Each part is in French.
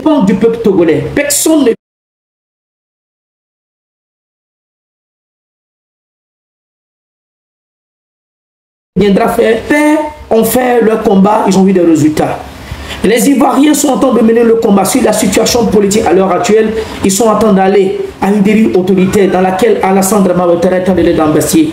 dépend du peuple togolais. Personne ne viendra faire. On fait leur combat, ils ont vu des résultats. Les Ivoiriens sont en train de mener le combat sur la situation politique à l'heure actuelle. Ils sont en train d'aller à une dérive autoritaire dans laquelle Alassane Dramane Ouattara est en train d'embasser.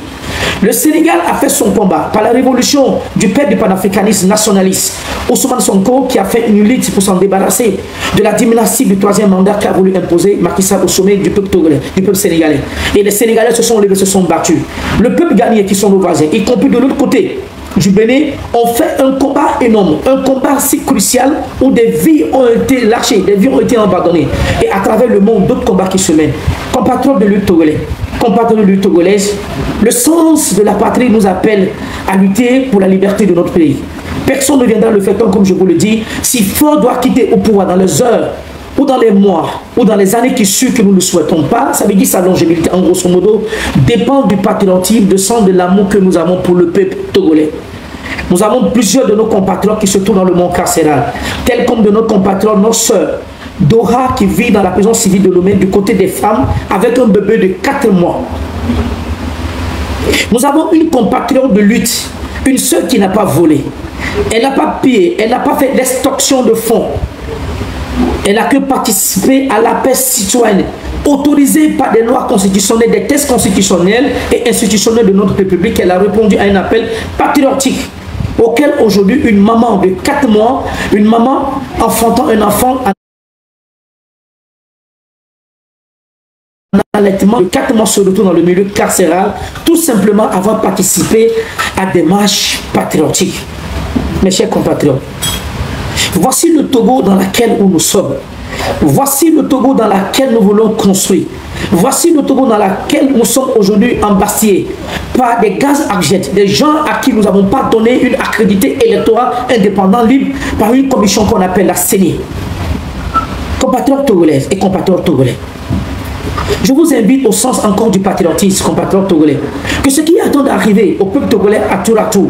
Le Sénégal a fait son combat par la révolution du père du panafricanisme nationaliste, Ousmane Sonko, qui a fait une lutte pour s'en débarrasser de la dynastie du troisième mandat qu'a voulu imposer Macky Sall au sommet du peuple togolais, du peuple sénégalais. Et les Sénégalais se sont levés, se sont battus. Le peuple ghanéen, qui sont nos voisins, y compris de l'autre côté du Bénin, ont fait un combat énorme, un combat si crucial où des vies ont été lâchées, des vies ont été abandonnées. Et à travers le monde, d'autres combats qui se mènent. Compatriotes de lutte togolais, compatriotes de lutte togolaise, le sens de la patrie nous appelle à lutter pour la liberté de notre pays. Personne ne viendra le faire comme je vous le dis. Si Faure doit quitter au pouvoir dans les heures ou dans les mois, ou dans les années qui suivent que nous ne souhaitons pas, ça veut dire sa longévité, en grosso modo, dépend du patriotisme, du sens de l'amour que nous avons pour le peuple togolais. Nous avons plusieurs de nos compatriotes qui se trouvent dans le monde carcéral, tels comme de nos compatriotes, nos sœurs, Dora qui vit dans la prison civile de Lomé du côté des femmes avec un bébé de 4 mois. Nous avons une compatriote de lutte, une sœur qui n'a pas volé, elle n'a pas pillé, elle n'a pas fait d'extorsion de fonds. Elle n'a que participé à la paix citoyenne, autorisée par des lois constitutionnelles, des textes constitutionnels et institutionnels de notre République. Elle a répondu à un appel patriotique auquel aujourd'hui une maman de 4 mois, une maman enfantant un enfant en allaitement de 4 mois se retrouve dans le milieu carcéral, tout simplement avoir participé à des marches patriotiques. Mes chers compatriotes, voici le Togo dans lequel nous sommes. Voici le Togo dans lequel nous voulons construire. Voici le Togo dans lequel nous sommes aujourd'hui embastillés par des gaz argent, des gens à qui nous n'avons pas donné une accrédité électorale indépendante libre par une commission qu'on appelle la CENI. Compatriotes togolaises et compatriotes togolais, je vous invite au sens encore du patriotisme, compatriotes togolais, que ce qui est en train d'arriver au peuple togolais à tour,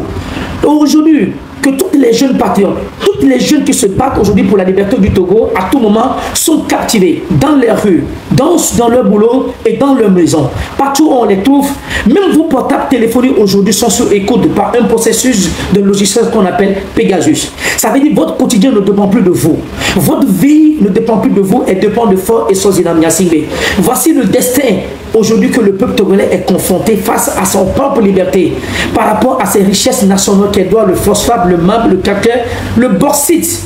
aujourd'hui, que toutes les jeunes patriotes, toutes les jeunes qui se battent aujourd'hui pour la liberté du Togo, à tout moment, sont captivés dans les rues, dans leur boulot et dans leur maison. Partout où on les trouve, même vos portables téléphoniques aujourd'hui sont sur écoute par un processus de logiciel qu'on appelle Pegasus. Ça veut dire que votre quotidien ne dépend plus de vous. Votre vie ne dépend plus de vous et dépend de Faure et Sozina Gnassingbé. Voici le destin aujourd'hui que le peuple togolais est confronté face à son propre liberté par rapport à ses richesses nationales qu'elle doit, le phosphate, le marbre, le calcaire, le bauxite,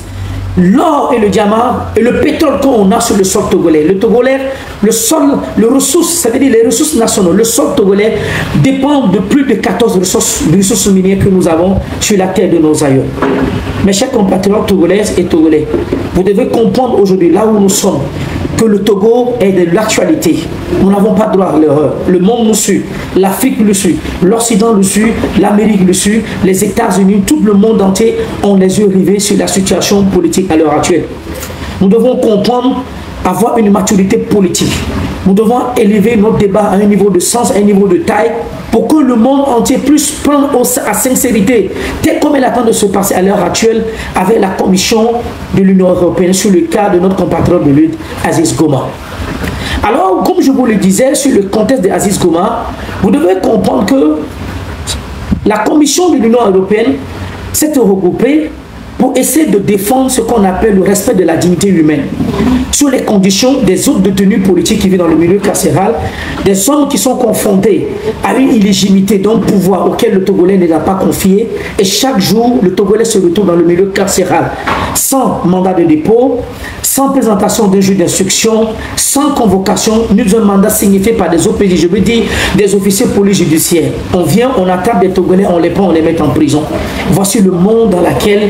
l'or et le diamant et le pétrole qu'on a sur le sol togolais. Le togolais, le sol, les ressources, ça veut dire les ressources nationales, le sol togolais dépend de plus de 14 ressources minières que nous avons sur la terre de nos aïeux. Mes chers compatriotes togolaises et togolais, vous devez comprendre aujourd'hui, là où nous sommes, que le Togo est de l'actualité. Nous n'avons pas droit à l'erreur. Le monde nous suit, l'Afrique nous suit, l'Occident nous suit, l'Amérique nous suit, les États-Unis, tout le monde entier ont les yeux rivés sur la situation politique à l'heure actuelle. Nous devons comprendre, avoir une maturité politique. Nous devons élever notre débat à un niveau de sens, à un niveau de taille, pour que le monde entier puisse prendre à sincérité, tel comme elle attend de se passer à l'heure actuelle avec la Commission de l'Union européenne sur le cas de notre compatriote de lutte, Aziz Goma. Alors, comme je vous le disais, sur le contexte d'Aziz Goma, vous devez comprendre que la Commission de l'Union européenne s'est regroupée pour essayer de défendre ce qu'on appelle le respect de la dignité humaine sur les conditions des autres détenus politiques qui vivent dans le milieu carcéral, des hommes qui sont confrontés à une illégitimité d'un pouvoir auquel le Togolais ne l'a pas confié, et chaque jour, le Togolais se retrouve dans le milieu carcéral, sans mandat de dépôt, sans présentation d'un juge d'instruction, sans convocation, ni d'un mandat signifié par des OPJ, je veux dire des officiers police judiciaires. On vient, on attrape des Togolais, on les prend, on les met en prison. Voici le monde dans lequel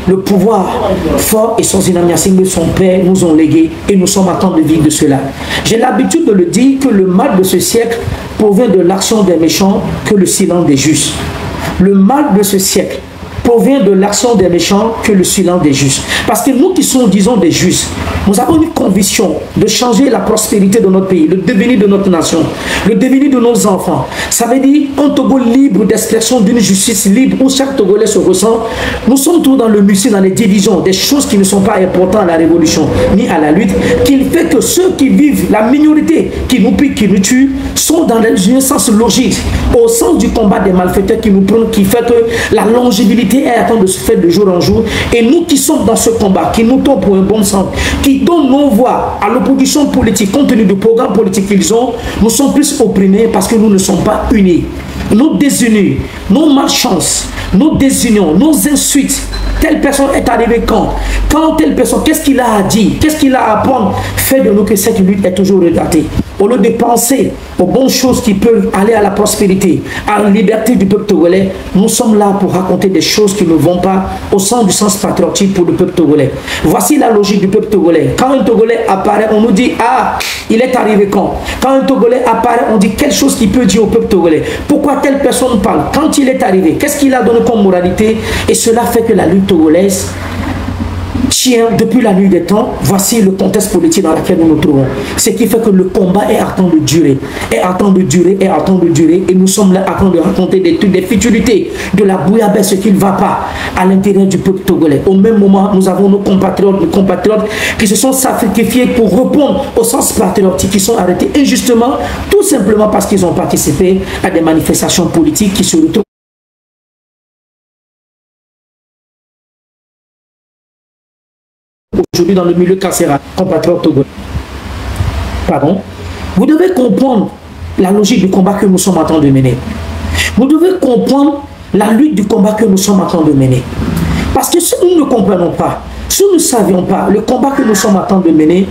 le pouvoir Faure et Sozina Gnassingbé, son père, nous ont légué et nous sommes en train de vivre de cela. J'ai l'habitude de le dire que le mal de ce siècle provient de l'action des méchants que le silence des justes. Le mal de ce siècle provient de l'action des méchants que le silence des justes. Parce que nous qui sommes, disons, des justes, nous avons une conviction de changer la prospérité de notre pays, le devenir de notre nation, le devenir de nos enfants. Ça veut dire un Togo libre d'expression d'une justice libre où chaque Togolais se ressent. Nous sommes tous dans le musée, dans les divisions, des choses qui ne sont pas importantes à la révolution ni à la lutte, qui fait que ceux qui vivent, la minorité qui nous pique, qui nous tue, sont dans un sens logique, au sens du combat des malfaiteurs qui nous prennent, qui fait que la longévité est en train de se faire de jour en jour. Et nous qui sommes dans ce combat, qui nous tombent pour un bon sens, qui donnent nos voix à l'opposition politique, compte tenu du programme politique qu'ils ont, nous sommes plus opprimés parce que nous ne sommes pas unis. Nos désunis, nos malchances, nos désunions, nos insultes. Telle personne est arrivée quand telle personne, qu'est-ce qu'il a à dire, qu'est-ce qu'il a à apprendre, fait de nous que cette lutte est toujours regardée. Au lieu de penser aux bonnes choses qui peuvent aller à la prospérité, à la liberté du peuple togolais, nous sommes là pour raconter des choses qui ne vont pas au sens du sens patriotique pour le peuple togolais. Voici la logique du peuple togolais. Quand un Togolais apparaît, on nous dit « Ah, il est arrivé quand ?» Quand un Togolais apparaît, on dit quelque chose qui peut dire au peuple togolais. Pourquoi telle personne parle? Quand il est arrivé, qu'est-ce qu'il a donné comme moralité? Et cela fait que la lutte togolaise tient depuis la nuit des temps. Voici le contexte politique dans lequel nous nous trouvons. Ce qui fait que le combat est en train de durer, et nous sommes là en train de raconter des trucs, des futilités, de la bouillabaisse, ce qui ne va pas à l'intérieur du peuple togolais. Au même moment, nous avons nos compatriotes qui se sont sacrifiés pour répondre au sens patriotique, qui sont arrêtés injustement, tout simplement parce qu'ils ont participé à des manifestations politiques qui se retrouvent aujourd'hui dans le milieu carcéral, compatriotes togolais. Pardon. Vous devez comprendre la logique du combat que nous sommes en train de mener. Vous devez comprendre la lutte du combat que nous sommes en train de mener. Parce que si nous ne comprenons pas, si nous ne savions pas le combat que nous sommes en train de mener,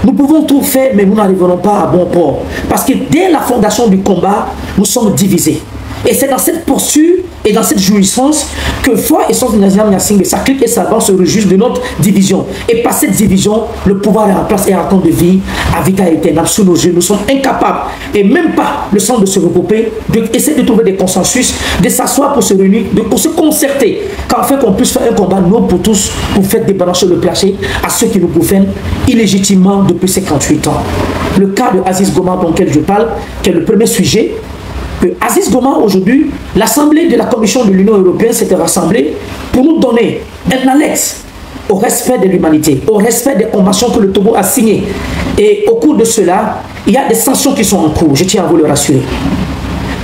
nous pouvons tout faire, mais nous n'arriverons pas à bon port. Parce que dès la fondation du combat, nous sommes divisés. Et c'est dans cette posture et dans cette jouissance que foi et sens de Naziam Yassing et sa clique et sa bande se réjouissent de notre division. Et par cette division, le pouvoir est en place et en temps de vie à vita éternelle sous nos yeux. Nous sommes incapables, et même pas le sens de se regrouper, d'essayer de trouver des consensus, de s'asseoir pour se réunir, de se concerter, qu'en fait qu'on puisse faire un combat non pour tous, pour faire débrancher le plancher à ceux qui nous gouvernent illégitimement depuis 58 ans. Le cas de Aziz Goma dont je parle, qui est le premier sujet, Aziz Goma, aujourd'hui, l'Assemblée de la Commission de l'Union européenne s'était rassemblée pour nous donner un annexe au respect de l'humanité, au respect des conventions que le Togo a signées. Et au cours de cela, il y a des sanctions qui sont en cours, je tiens à vous le rassurer.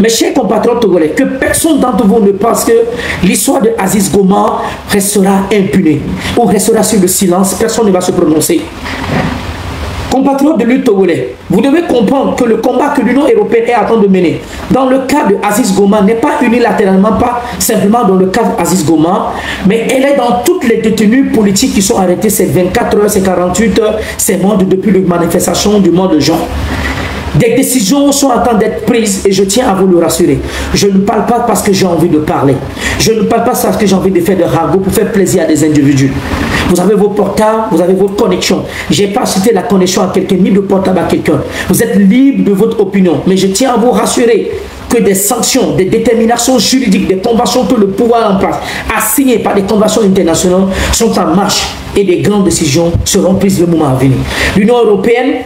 Mes chers compatriotes togolais, que personne d'entre vous ne pense que l'histoire de Aziz Goma restera impunée ou restera sur le silence, personne ne va se prononcer. Compatriotes de lutte togolais, vous devez comprendre que le combat que l'Union européenne est en train de mener dans le cas de Aziz Goma n'est pas unilatéralement, pas simplement dans le cas d'Aziz Goma, mais elle est dans toutes les détenus politiques qui sont arrêtés ces 24 heures, ces 48 heures, ces mois depuis les manifestations du mois de juin. Des décisions sont en train d'être prises et je tiens à vous le rassurer. Je ne parle pas parce que j'ai envie de parler. Je ne parle pas parce que j'ai envie de faire des ragots pour faire plaisir à des individus. Vous avez vos portables, vous avez votre connexion. Je n'ai pas cité la connexion à quelqu'un, ni de portable à quelqu'un. Vous êtes libre de votre opinion. Mais je tiens à vous rassurer que des sanctions, des déterminations juridiques, des conventions que le pouvoir en place a signées par des conventions internationales sont en marche et des grandes décisions seront prises le moment à venir. L'Union européenne,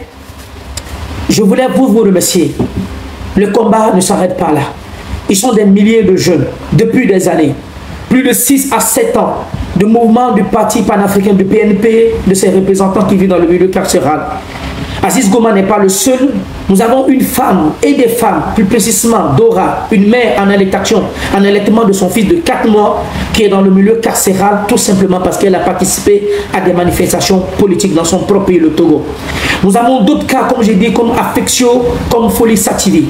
je voulais vous remercier. Le combat ne s'arrête pas là. Ils sont des milliers de jeunes depuis des années. Plus de 6 à 7 ans de mouvement du parti panafricain du PNP, de ses représentants qui vivent dans le milieu carcéral. Aziz Goma n'est pas le seul. Nous avons une femme et des femmes, plus précisément Dora, une mère en allaitement de son fils de 4 mois, qui est dans le milieu carcéral, tout simplement parce qu'elle a participé à des manifestations politiques dans son propre pays, le Togo. Nous avons d'autres cas, comme j'ai dit, comme Affectio, comme Folie Sativi.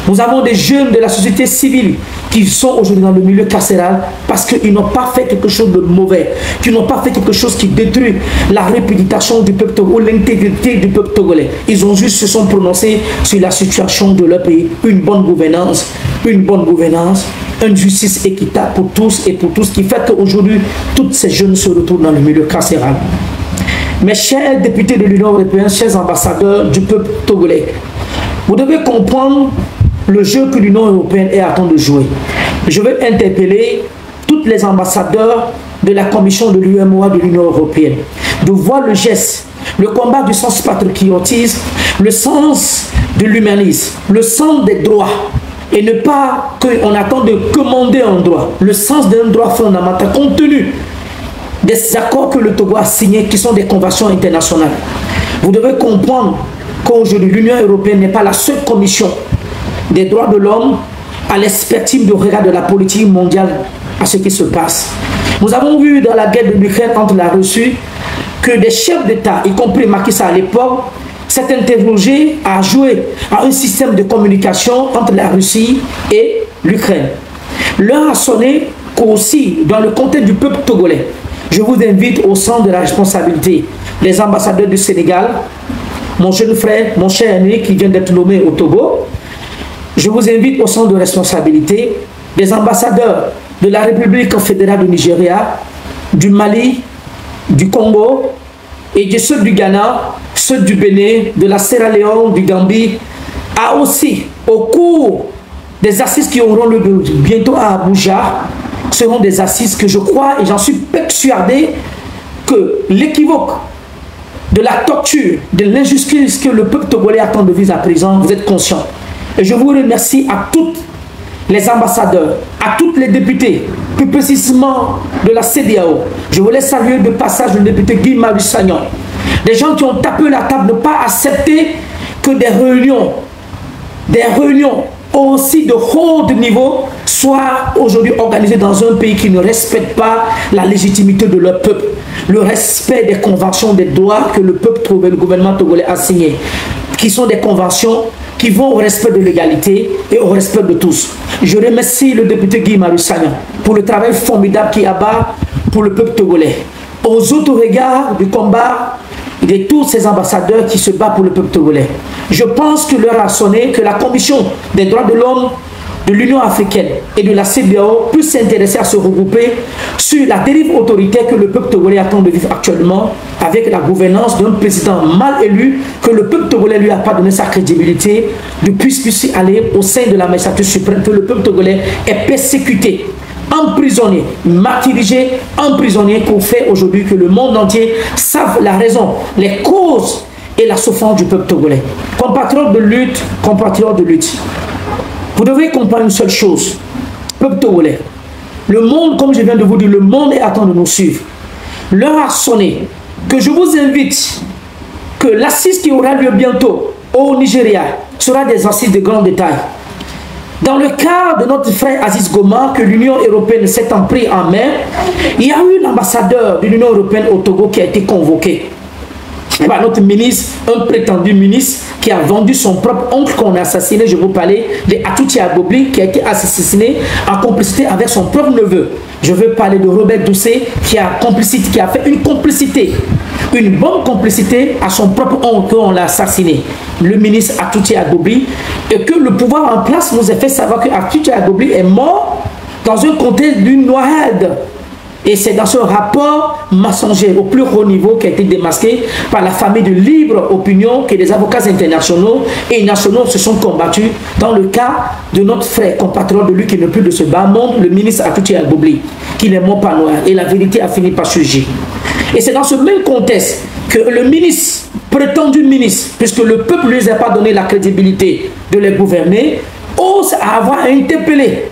Nous avons des jeunes de la société civile qui sont aujourd'hui dans le milieu carcéral parce qu'ils n'ont pas fait quelque chose de mauvais, qui n'ont pas fait quelque chose qui détruit la réputation du peuple togolais, l'intégrité du peuple togolais. Ils ont juste se sont prononcés sur la situation de leur pays. Une bonne gouvernance, une justice équitable pour tous et pour tous, qui fait qu'aujourd'hui, tous ces jeunes se retrouvent dans le milieu carcéral. Mes chers députés de l'Union européenne, chers ambassadeurs du peuple togolais, vous devez comprendre le jeu que l'Union européenne est en train de jouer. Je vais interpeller tout tous les ambassadeurs de la commission de l'UEMOA de l'Union européenne de voir le geste, le combat du sens patriotisme, le sens de l'humanisme, le sens des droits, et ne pas qu'on attend de commander un droit, le sens d'un droit fondamental compte tenu des accords que le Togo a signés qui sont des conventions internationales. Vous devez comprendre qu'aujourd'hui l'Union européenne n'est pas la seule commission des droits de l'homme à l'expertise de regard de la politique mondiale à ce qui se passe. Nous avons vu dans la guerre de l'Ukraine entre la Russie que des chefs d'État, y compris Macky Sall à l'époque, s'est interrogé à jouer à un système de communication entre la Russie et l'Ukraine. L'heure a sonné qu'aussi, dans le contexte du peuple togolais, je vous invite au centre de la responsabilité des ambassadeurs du Sénégal, mon jeune frère, mon cher aîné qui vient d'être nommé au Togo. Je vous invite au centre de responsabilité des ambassadeurs de la République fédérale du Nigeria, du Mali, du Congo et de ceux du Ghana, ceux du Bénin, de la Sierra Leone, du Gambie, a aussi, au cours des assises qui auront lieu bientôt à Abuja, seront des assises que je crois et j'en suis persuadé que l'équivoque de la torture, de l'injustice que le peuple togolais attend de vivre à présent, vous êtes conscients. Et je vous remercie à toutes les ambassadeurs, à toutes les députés, plus précisément de la CEDEAO. Je voulais saluer de passage le député Guy Marius Sagnon. Des gens qui ont tapé la table de ne pas accepter que des réunions aussi de haut niveau soient aujourd'hui organisées dans un pays qui ne respecte pas la légitimité de leur peuple, le respect des conventions des droits que le peuple togolais, le gouvernement togolais a signées, qui sont des conventions qui vont au respect de l'égalité et au respect de tous. Je remercie le député Guy Marius Sagnon pour le travail formidable qu'il abat pour le peuple togolais. Aux autres regards du combat de tous ces ambassadeurs qui se battent pour le peuple togolais. Je pense que l'heure a sonné, que la Commission des droits de l'homme de l'Union africaine et de la CEDEAO puisse s'intéresser à se regrouper sur la dérive autoritaire que le peuple togolais attend de vivre actuellement avec la gouvernance d'un président mal élu, que le peuple togolais lui a pas donné sa crédibilité, de puisse aller au sein de la magistrature suprême, que le peuple togolais est persécuté, emprisonné, martyrisé, emprisonné, qu'on fait aujourd'hui que le monde entier sache la raison, les causes et la souffrance du peuple togolais. Compatriotes de lutte, vous devez comprendre une seule chose, peuple togolais. Le monde, comme je viens de vous dire, le monde est attend de nous suivre. L'heure a sonné, que je vous invite, que l'assise qui aura lieu bientôt au Nigeria sera des assises de grand détail. Dans le cas de notre frère Aziz Goma, que l'Union européenne s'est pris en main, il y a eu l'ambassadeur de l'Union européenne au Togo qui a été convoqué. Par notre ministre, un prétendu ministre qui a vendu son propre oncle qu'on a assassiné. Je vous parlais de Atouti Agobli qui a été assassiné en complicité avec son propre neveu. Je veux parler de Robert Doucet qui a fait une complicité, une bonne complicité à son propre oncle qu'on l'a assassiné, le ministre Atouti Agobli, et que le pouvoir en place nous a fait savoir que Atouti Agobli est mort dans un contexte d'une noyade. Et c'est dans ce rapport mensonger au plus haut niveau qui a été démasqué par la famille de Libre Opinion que des avocats internationaux et nationaux se sont combattus dans le cas de notre frère compatriote de lui qui n'est plus de ce bas monde, le ministre Atouti Agobli, qui n'est mort pas noir. Et la vérité a fini par surgir. Et c'est dans ce même contexte que le ministre, prétendu ministre, puisque le peuple ne lui a pas donné la crédibilité de les gouverner, ose avoir interpellé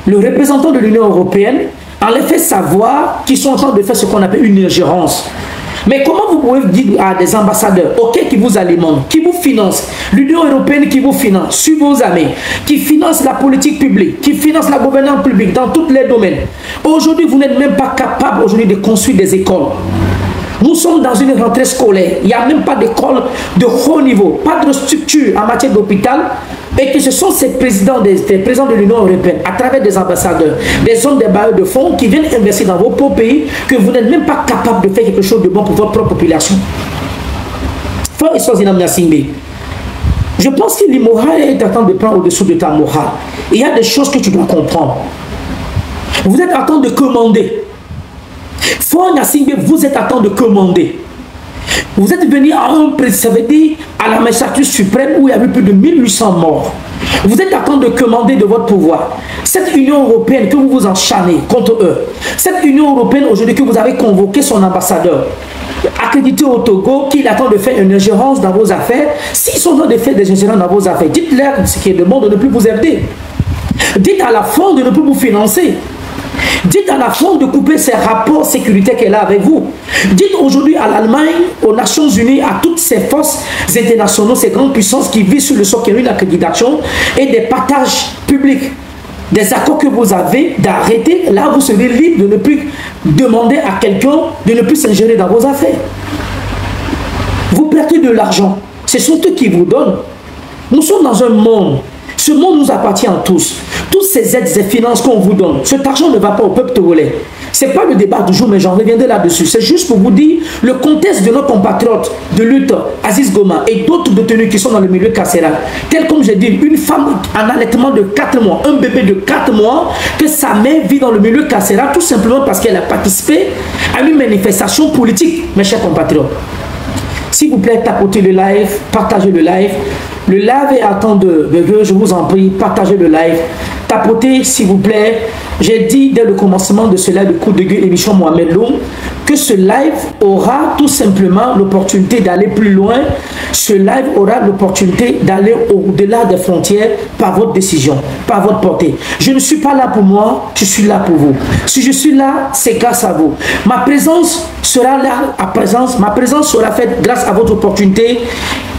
le représentant de l'Union européenne en les fait savoir qu'ils sont en train de faire ce qu'on appelle une ingérence. Mais comment vous pouvez dire à des ambassadeurs, ok, qui vous alimentent, qui vous financent, l'Union européenne qui vous finance, sur vos amis, qui finance la politique publique, qui finance la gouvernance publique dans tous les domaines. Aujourd'hui, vous n'êtes même pas capable aujourd'hui de construire des écoles. Nous sommes dans une rentrée scolaire. Il n'y a même pas d'école de haut niveau, pas de structure en matière d'hôpital. Et que ce sont ces présidents, des présidents de l'Union européenne, à travers des ambassadeurs, des hommes, des bailleurs de fonds qui viennent investir dans vos propres pays, que vous n'êtes même pas capable de faire quelque chose de bon pour votre propre population. Je pense que l'immoral est en train de prendre au-dessous de ta morale. Il y a des choses que tu dois comprendre. Vous êtes en train de commander. Vous êtes en train de commander. Vous êtes venu à un président, ça veut dire à la magistrature suprême où il y avait plus de 1800 morts. Vous êtes en train de commander de votre pouvoir. Cette Union européenne que vous vous enchanez contre eux, cette Union européenne aujourd'hui que vous avez convoqué son ambassadeur, accrédité au Togo, qu'il attend de faire une ingérence dans vos affaires, s'ils sont en train de faire des ingérences dans vos affaires, dites-leur ce qui est de bon de ne plus vous aider. Dites à la France de ne plus vous financer. Dites à la France de couper ses rapports sécuritaires qu'elle a avec vous. Dites aujourd'hui à l'Allemagne, aux Nations Unies, à toutes ces forces internationales, ces grandes puissances qui vivent sur le sol qui ont une accréditation et des partages publics, des accords que vous avez d'arrêter. Là, vous serez libre de ne plus demander à quelqu'un de ne plus s'ingérer dans vos affaires. Vous perdez de l'argent. Ce sont eux qui vous donnent. Nous sommes dans un monde. Ce monde nous appartient à tous. Toutes ces aides et finances qu'on vous donne, cet argent ne va pas au peuple togolais. Ce n'est pas le débat du jour, mais j'en reviendrai là-dessus. C'est juste pour vous dire le contexte de nos compatriotes de lutte, Aziz Goma et d'autres détenus qui sont dans le milieu carcéral. Tel comme j'ai dit, une femme en allaitement de 4 mois, un bébé de 4 mois, que sa mère vit dans le milieu carcéral tout simplement parce qu'elle a participé à une manifestation politique, mes chers compatriotes. S'il vous plaît, tapotez le live, partagez le live. Le live est à temps de je vous en prie, partagez le live. Tapotez, s'il vous plaît. J'ai dit dès le commencement de ce live de coup de gueule émission Mohamed Loum que ce live aura tout simplement l'opportunité d'aller plus loin. Ce live aura l'opportunité d'aller au-delà des frontières par votre décision, par votre portée. Je ne suis pas là pour moi, je suis là pour vous. Si je suis là, c'est grâce à vous. Ma présence sera là à présence. Ma présence sera faite grâce à votre opportunité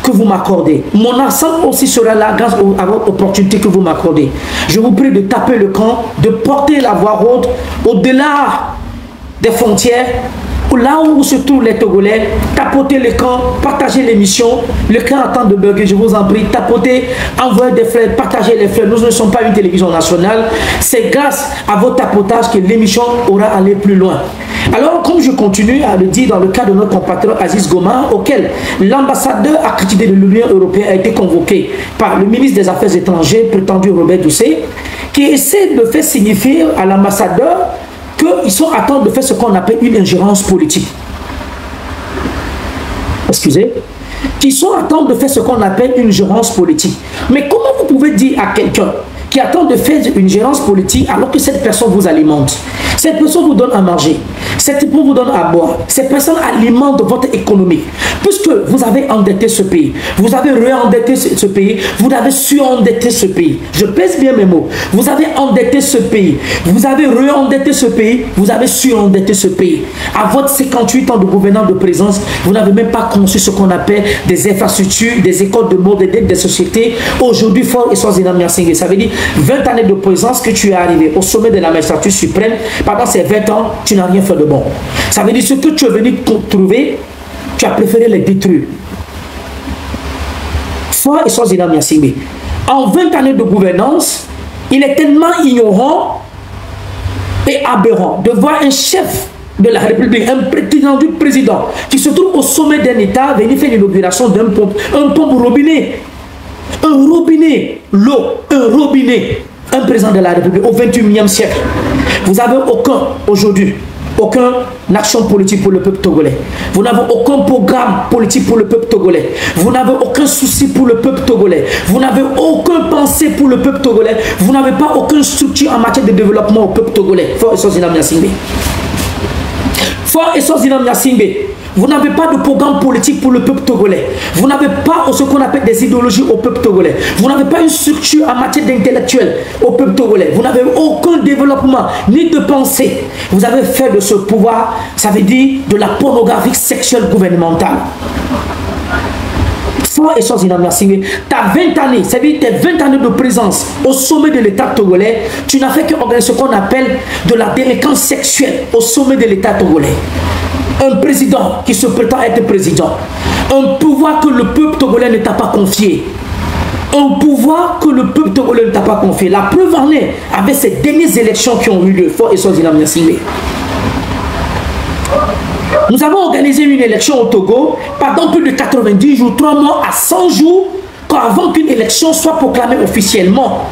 que vous m'accordez. Mon ensemble aussi sera là grâce à votre opportunité que vous m'accordez. Je vous prie de taper le camp, de porter la voix haute au-delà des frontières, là où se trouvent les Togolais, tapotez le camp, partagez l'émission. Le camp attend de burger, je vous en prie, tapotez, envoyez des fleurs, partagez les fleurs. Nous ne sommes pas une télévision nationale. C'est grâce à votre tapotage que l'émission aura allé plus loin. Alors, comme je continue à le dire dans le cas de notre compatriote Aziz Goma, auquel l'ambassadeur accrédité de l'Union européenne a été convoqué par le ministre des Affaires étrangères, prétendu Robert Doucet, qui essaie de faire signifier à l'ambassadeur qu'ils sont à temps de faire ce qu'on appelle une ingérence politique. Excusez. Qui sont à temps de faire ce qu'on appelle une ingérence politique. Mais comment vous pouvez dire à quelqu'un qui attend de faire une ingérence politique alors que cette personne vous alimente? Cette personne vous donne à manger. Cette personne vous donne à boire. Cette personne alimente votre économie. Puisque vous avez endetté ce pays, vous avez re-endetté ce pays, vous avez surendetté ce pays. Je pèse bien mes mots. Vous avez endetté ce pays, vous avez re-endetté ce pays, vous avez surendetté ce pays. À votre 58 ans de gouvernance de présence, vous n'avez même pas conçu ce qu'on appelle des infrastructures, des écoles de mode des sociétés. Aujourd'hui, fort et sans énormément, ça veut dire 20 années de présence que tu es arrivé au sommet de la magistrature suprême. Pendant ces 20 ans, tu n'as rien fait de bon. Ça veut dire ce que tu es venu trouver, tu as préféré les détruire. Fort et sans énormément. En 20 années de gouvernance, il est tellement ignorant et aberrant de voir un chef de la République, un prétendu président, qui se trouve au sommet d'un État, venir faire l'inauguration d'un pompe, un pompe robinet. Un robinet, l'eau, un robinet. Un président de la République au 21e siècle. Vous n'avez aucun, aujourd'hui, aucune action politique pour le peuple togolais. Vous n'avez aucun programme politique pour le peuple togolais. Vous n'avez aucun souci pour le peuple togolais. Vous n'avez aucune pensée pour le peuple togolais. Vous n'avez pas aucune structure en matière de développement au peuple togolais. Fort et sans Yassingbe. Fort et sans Yassingbe. Vous n'avez pas de programme politique pour le peuple togolais. Vous n'avez pas ce qu'on appelle des idéologies au peuple togolais. Vous n'avez pas une structure en matière d'intellectuel au peuple togolais. Vous n'avez aucun développement ni de pensée. Vous avez fait de ce pouvoir, ça veut dire de la pornographie sexuelle gouvernementale. Fort et sans inamercible. Tu as 20 années, c'est-à-dire tes 20 années de présence au sommet de l'État togolais, tu n'as fait qu'organiser ce qu'on appelle de la délinquance sexuelle au sommet de l'État togolais. Un président qui se prétend être président. Un pouvoir que le peuple togolais ne t'a pas confié. Un pouvoir que le peuple togolais ne t'a pas confié. La preuve en est avec ces dernières élections qui ont eu lieu. Fort et sans inamercible. Nous avons organisé une élection au Togo pendant plus de 90 jours, 3 mois à 100 jours, avant qu'une élection soit proclamée officiellement.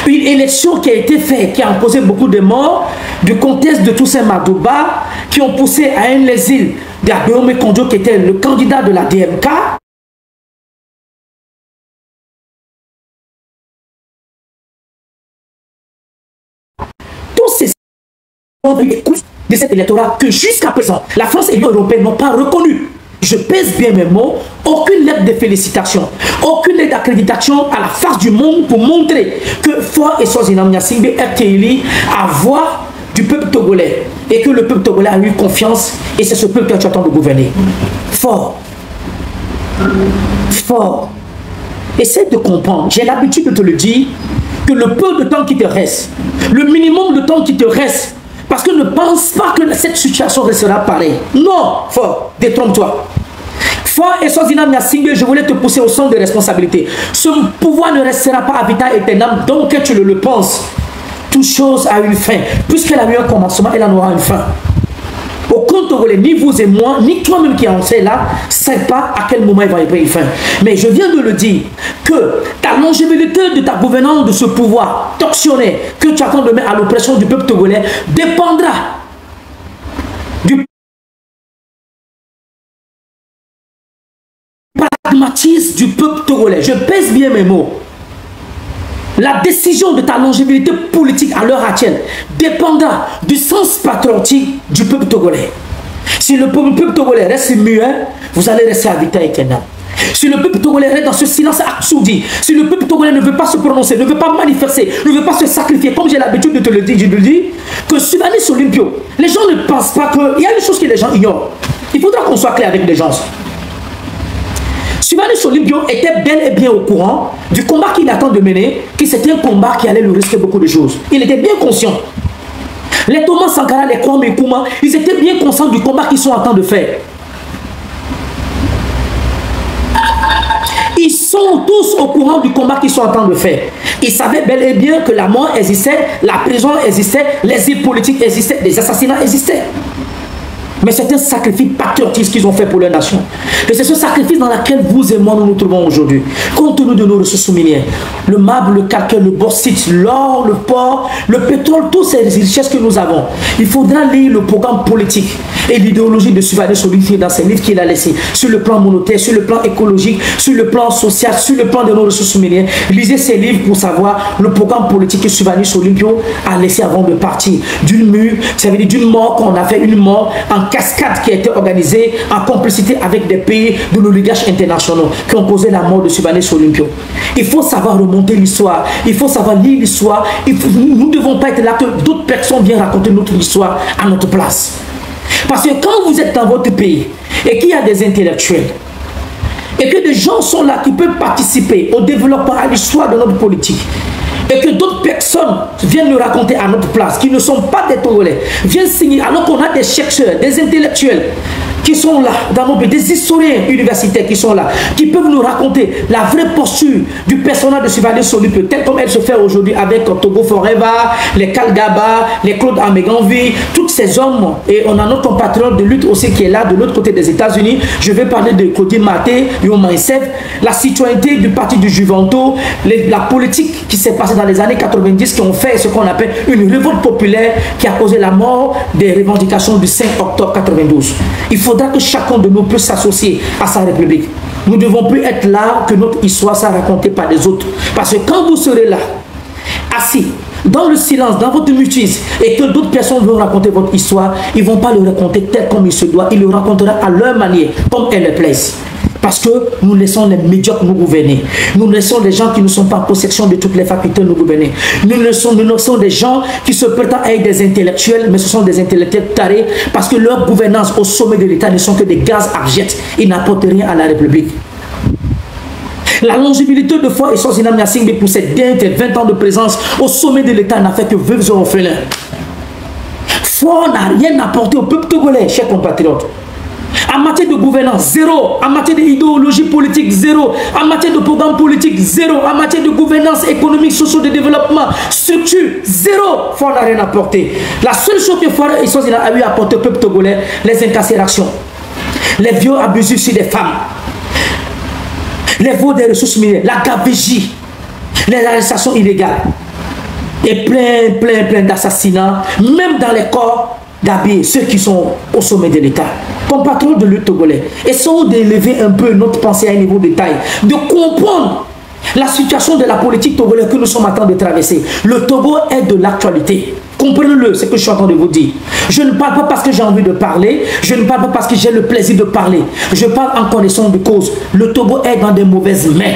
Une élection qui a été faite, qui a causé beaucoup de morts, du contexte de Toussaint Madouba, qui ont poussé à un exil d'Adéomé Kondjo, qui était le candidat de la DMK. de cet électorat que jusqu'à présent, la France et l'Union européenne n'ont pas reconnu. Je pèse bien mes mots, aucune lettre de félicitations, aucune lettre d'accréditation à la face du monde pour montrer que Faure Eswazina Gnassingbé est élu à voix du peuple togolais et que le peuple togolais a eu confiance et c'est ce peuple que tu attends de gouverner. Fort. Fort. Essaie de comprendre, j'ai l'habitude de te le dire, que le peu de temps qui te reste, le minimum de temps qui te reste, parce que ne pense pas que cette situation restera pareille. Non, Fort, détrompe-toi. Faure Eswazina Gnassingbé, je voulais te pousser au centre de responsabilité. Ce pouvoir ne restera pas à vitam aeternam, donc que tu le penses. Toute chose a une fin. Puisqu'elle a eu un commencement, elle en aura une fin. Au compte Togolais, ni vous et moi, ni toi-même qui en sais là, ne sais pas à quel moment il va y avoir une fin. Mais je viens de le dire, que ta longévité de ta gouvernance, de ce pouvoir tortionnaire que tu attends de mettre à l'oppression du peuple togolais, dépendra du pragmatisme du peuple togolais. Je pèse bien mes mots. La décision de ta longévité politique à l'heure actuelle dépendra du sens patriotique du peuple togolais. Si le peuple togolais reste muet, vous allez rester à vitam aeternam. Si le peuple togolais reste dans ce silence assourdi, si le peuple togolais ne veut pas se prononcer, ne veut pas manifester, ne veut pas se sacrifier, comme j'ai l'habitude de te le dire, je te le dis, que Sylvanus Olympio, les gens ne pensent pas qu'il y a une chose que les gens ignorent. Il faudra qu'on soit clair avec les gens. Sylvanus Olympio était bel et bien au courant du combat qu'il attend de mener, que c'était un combat qui allait lui risquer beaucoup de choses. Il était bien conscient. Les Thomas Sankara, les Kwame Nkrumah, ils étaient bien conscients du combat qu'ils sont en train de faire. Ils sont tous au courant du combat qu'ils sont en train de faire. Ils savaient bel et bien que la mort existait, la prison existait, l'exil politique existait, les assassinats existaient. Mais c'est un sacrifice patriotique qu'ils ont fait pour leur nation. Et c'est ce sacrifice dans lequel vous et moi nous nous trouvons aujourd'hui. Compte tenu de nos ressources minières, le marbre, le calcaire, le bauxite, l'or, le porc, le pétrole, toutes ces richesses que nous avons. Il faudra lire le programme politique et l'idéologie de Sylvanus Olympio dans ses livres qu'il a laissés. Sur le plan monétaire, sur le plan écologique, sur le plan social, sur le plan de nos ressources minières. Lisez ces livres pour savoir le programme politique que Sylvanus Olympio a laissé avant de partir. D'une mue, ça veut dire d'une mort qu'on a fait une mort en cascade qui a été organisée en complicité avec des pays de l'oligarchie internationaux qui ont causé la mort de Sylvanus Olympio. Il faut savoir remonter l'histoire, il faut savoir lire l'histoire. Nous ne devons pas être là que d'autres personnes viennent raconter notre histoire à notre place. Parce que quand vous êtes dans votre pays et qu'il y a des intellectuels et que des gens sont là qui peuvent participer au développement, à l'histoire de notre politique, et que d'autres personnes viennent nous raconter à notre place, qui ne sont pas des Togolais, viennent signer, alors qu'on a des chercheurs, des intellectuels qui sont là dans nos pays, des historiens universitaires qui sont là, qui peuvent nous raconter la vraie posture du personnage de Sylvanus Olympio, tel comme elle se fait aujourd'hui avec Togo Forever, les Kalgaba, les Claude Ameganvi, tous ces hommes. Et on a notre compatriote de lutte aussi qui est là de l'autre côté des États-Unis. Je vais parler de Claudine Maté, Yoma Issef, la citoyenneté du parti du Juventus, la politique qui s'est passée dans les années 90 qui ont fait ce qu'on appelle une révolte populaire qui a causé la mort des revendications du 5 octobre 92. Il faudra que chacun de nous puisse s'associer à sa République. Nous ne devons plus être là que notre histoire soit racontée par les autres. Parce que quand vous serez là, assis, dans le silence, dans votre mutisme, et que d'autres personnes vont raconter votre histoire, ils ne vont pas le raconter tel comme il se doit, ils le raconteront à leur manière, comme elle le plaise. Parce que nous laissons les médiocres nous gouverner. Nous laissons les gens qui ne sont pas en possession de toutes les facultés nous gouverner. Nous laissons des gens qui se prétendent être des intellectuels, mais ce sont des intellectuels tarés parce que leur gouvernance au sommet de l'État ne sont que des gaz abjects. Ils n'apportent rien à la République. La longévité de Faure Eswazina Gnassingbé pour ces derniers 20 ans de présence au sommet de l'État n'a fait que veuves et orphelins. Faure n'a rien apporté au peuple togolais, chers compatriotes. En matière de gouvernance, zéro. En matière d'idéologie politique, zéro. En matière de programme politique, zéro. En matière de gouvernance économique, sociale, de développement, structure, zéro. Faure n'a rien apporté. La seule chose que Faure Eswazina a eu à apporter au peuple togolais, les incarcérations, les viols abusifs sur les femmes, les vols des ressources minières, la gabegie, les arrestations illégales et plein d'assassinats, même dans les corps d'habiller ceux qui sont au sommet de l'État. Compatriotes de lutte togolais, essayons d'élever un peu notre pensée à un niveau de taille, de comprendre la situation de la politique togolaise que nous sommes en train de traverser. Le Togo est de l'actualité. Comprenez-le, c'est ce que je suis en train de vous dire. Je ne parle pas parce que j'ai envie de parler, je ne parle pas parce que j'ai le plaisir de parler. Je parle en connaissance de cause. Le Togo est dans des mauvaises mains.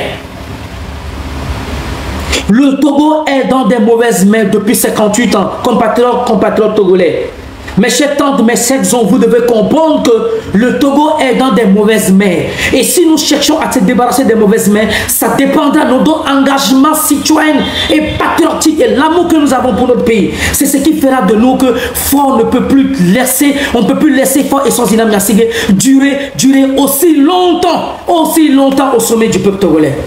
Le Togo est dans des mauvaises mains depuis 58 ans, compatriotes togolais. Mes chers tantes, mes chers oncles, vous devez comprendre que le Togo est dans des mauvaises mains. Et si nous cherchons à se débarrasser des mauvaises mains, ça dépendra de notre engagement citoyen et patriotique et l'amour que nous avons pour notre pays. C'est ce qui fera de nous que Fort ne peut plus laisser, on ne peut plus laisser Fort et son Zinam Niassingbe durer aussi longtemps au sommet du peuple togolais.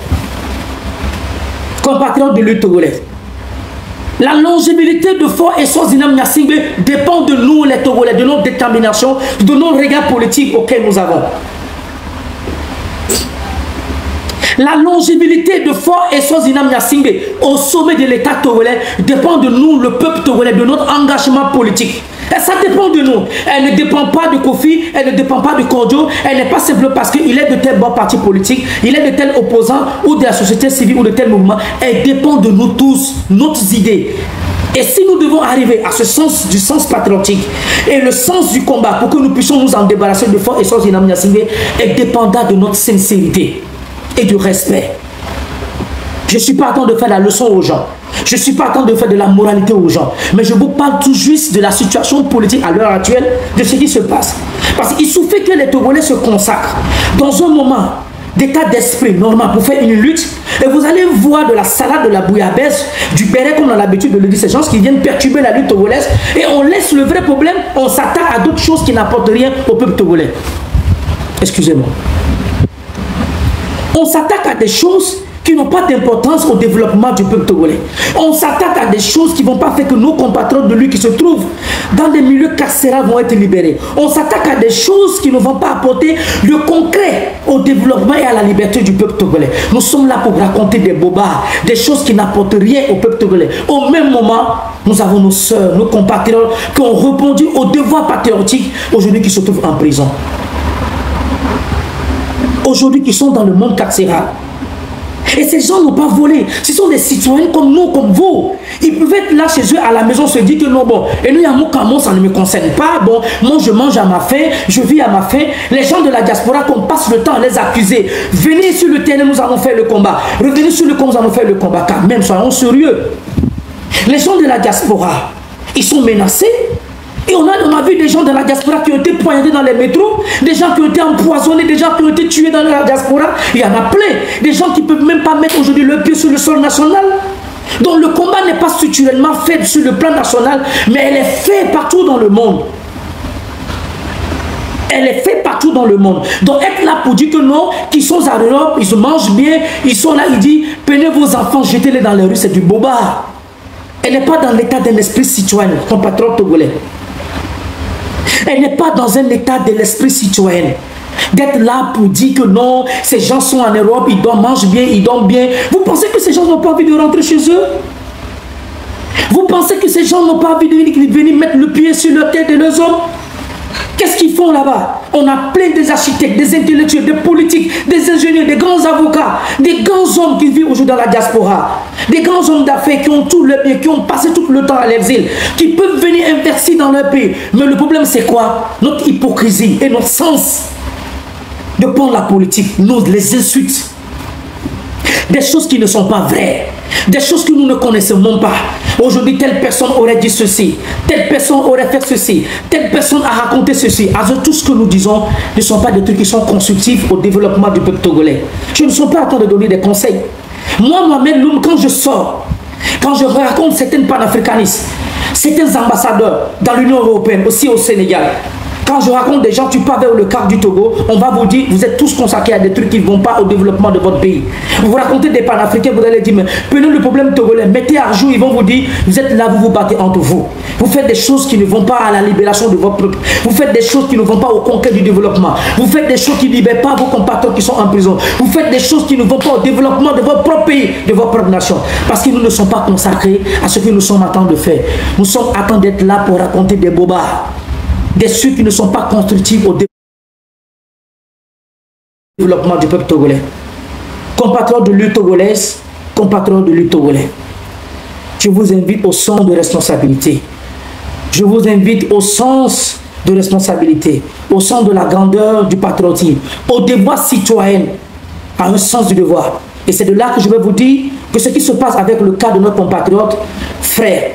Compatriotes de lutte togolais. La longévité de Fort et Zinam Niassingbe dépend de nous les Togolais, de notre détermination, de nos regards politiques auxquels nous avons. La longévité de Fort et Zinam Niassingbe au sommet de l'État togolais dépend de nous, le peuple togolais, de notre engagement politique. Et ça dépend de nous. Elle ne dépend pas de Kofi, elle ne dépend pas de Kordio, elle n'est pas simplement parce qu'il est de tel bon parti politique, il est de tel opposant ou de la société civile ou de tel mouvement. Elle dépend de nous tous, notre idée. Et si nous devons arriver à ce sens du sens patriotique et le sens du combat pour que nous puissions nous en débarrasser de Fort et Zinam Niassingbe, elle dépendra de notre sincérité et du respect. Je ne suis pas en train de faire la leçon aux gens. Je ne suis pas en train de faire de la moralité aux gens. Mais je vous parle tout juste de la situation politique à l'heure actuelle, de ce qui se passe. Parce qu'il suffit que les Togolais se consacrent dans un moment d'état d'esprit normal pour faire une lutte. Et vous allez voir de la salade, de la bouillabaisse, du béret, comme on a l'habitude de le dire, ces gens qui viennent perturber la lutte togolaise. Et on laisse le vrai problème, on s'attaque à d'autres choses qui n'apportent rien au peuple togolais. Excusez-moi. On s'attaque à des choses qui n'ont pas d'importance au développement du peuple togolais. On s'attaque à des choses qui ne vont pas faire que nos compatriotes de lui qui se trouvent dans des milieux carcérales vont être libérés. On s'attaque à des choses qui ne vont pas apporter le concret au développement et à la liberté du peuple togolais. Nous sommes là pour raconter des bobards, des choses qui n'apportent rien au peuple togolais. Au même moment, nous avons nos sœurs, nos compatriotes qui ont répondu aux devoirs patriotiques aujourd'hui qui se trouvent en prison. Aujourd'hui qui sont dans le monde carcéral. Et ces gens n'ont pas volé. Ce sont des citoyens comme nous, comme vous. Ils peuvent être là chez eux à la maison, se dire que non, bon, et nous, ça ne me concerne pas. Bon, moi, je mange à ma faim, je vis à ma faim. Les gens de la diaspora, qu'on passe le temps à les accuser. Venez sur le terrain, nous allons faire le combat. Revenez sur le combat, nous allons faire le combat. Car même, soyons sérieux. Les gens de la diaspora, ils sont menacés. Et on a vu des gens de la diaspora qui ont été poignardés dans les métros, des gens qui ont été empoisonnés, des gens qui ont été tués dans la diaspora. Il y en a plein. Des gens qui ne peuvent même pas mettre aujourd'hui le pied sur le sol national. Donc le combat n'est pas structurellement fait sur le plan national, mais elle est faite partout dans le monde. Elle est faite partout dans le monde. Donc être là pour dire que non, qu'ils sont à l'Europe, ils se mangent bien, ils sont là, ils disent, prenez vos enfants, jetez-les dans les rues, c'est du bobard. Elle n'est pas dans l'état d'un esprit citoyen, compatriote togolais. Elle n'est pas dans un état de l'esprit citoyen. D'être là pour dire que non, ces gens sont en Europe, ils mangent bien, ils dorment bien. Vous pensez que ces gens n'ont pas envie de rentrer chez eux? Vous pensez que ces gens n'ont pas envie de venir mettre le pied sur leur tête de leurs hommes? Qu'est-ce qu'ils font là-bas? On a plein des architectes, des intellectuels, des politiques, des ingénieurs, des grands avocats, des grands hommes qui vivent aujourd'hui dans la diaspora, des grands hommes d'affaires qui ont tout le bien, qui ont passé tout le temps à l'exil, qui peuvent venir investir dans leur pays. Mais le problème c'est quoi? Notre hypocrisie et notre sens de prendre la politique, nous les insultes. Des choses qui ne sont pas vraies, des choses que nous ne connaissons même pas. Aujourd'hui, telle personne aurait dit ceci, telle personne aurait fait ceci, telle personne a raconté ceci. Alors, tout ce que nous disons ne sont pas des trucs qui sont constructifs au développement du peuple togolais. Je ne suis pas en train de donner des conseils. Moi-même, quand je sors, quand je raconte certains panafricanistes, certains ambassadeurs dans l'Union européenne, aussi au Sénégal, quand je raconte des gens, tu pars vers le quart du Togo, on va vous dire, vous êtes tous consacrés à des trucs qui ne vont pas au développement de votre pays. Vous racontez des panafricains, vous allez dire, mais prenez le problème togolais, mettez à jour, ils vont vous dire, vous êtes là, vous vous battez entre vous. Vous faites des choses qui ne vont pas à la libération de votre peuple. Vous faites des choses qui ne vont pas au conquête du développement. Vous faites des choses qui ne libèrent pas vos compatriotes qui sont en prison. Vous faites des choses qui ne vont pas au développement de votre propre pays, de votre propre nation. Parce que nous ne sommes pas consacrés à ce que nous sommes en train de faire. Nous sommes en train d'être là pour raconter des bobards. Des trucs qui ne sont pas constructifs au développement du peuple togolais. Compatriotes de lutte togolaise, compatriotes de lutte togolais. Je vous invite au sens de responsabilité. je vous invite au sens de responsabilité, au sens de la grandeur du patriotisme, au devoir citoyen, à un sens du devoir. Et c'est de là que je vais vous dire que ce qui se passe avec le cas de notre compatriote, frère,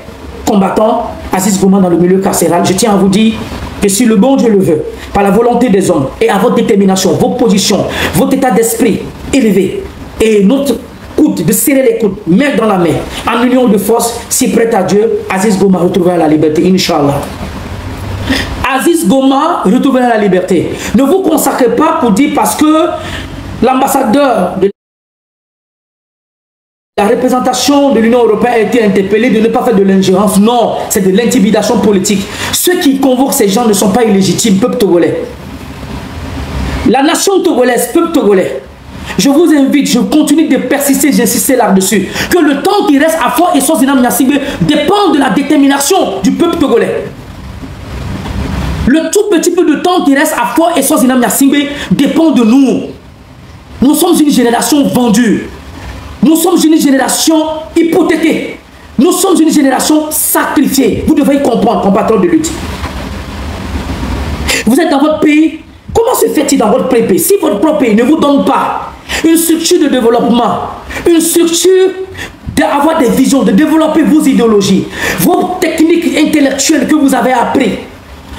combattant, Aziz Goma dans le milieu carcéral, je tiens à vous dire que si le bon Dieu le veut, par la volonté des hommes et à votre détermination, vos positions, votre état d'esprit élevé et notre coude, de serrer les coudes, main dans la main, en union de force, si prête à Dieu, Aziz Goma retrouvera la liberté, Inch'Allah. Aziz Goma retrouvera la liberté. Ne vous consacrez pas pour dire parce que l'ambassadeur de la représentation de l'Union européenne a été interpellée de ne pas faire de l'ingérence. Non, c'est de l'intimidation politique. Ceux qui convoquent ces gens ne sont pas illégitimes, peuple togolais. La nation togolaise, peuple togolais, je vous invite, je continue de persister, d'insister là-dessus, que le temps qui reste à Fort et Swaziland Nyasingbe dépend de la détermination du peuple togolais. Le tout petit peu de temps qui reste à Fort et Swaziland Nyasingbe dépend de nous. Nous sommes une génération vendue. Nous sommes une génération hypothéquée. Nous sommes une génération sacrifiée. Vous devez y comprendre, compatriotes de lutte. Vous êtes dans votre pays. Comment se fait-il dans votre pays? Si votre propre pays ne vous donne pas une structure de développement, une structure d'avoir des visions, de développer vos idéologies, vos techniques intellectuelles que vous avez apprises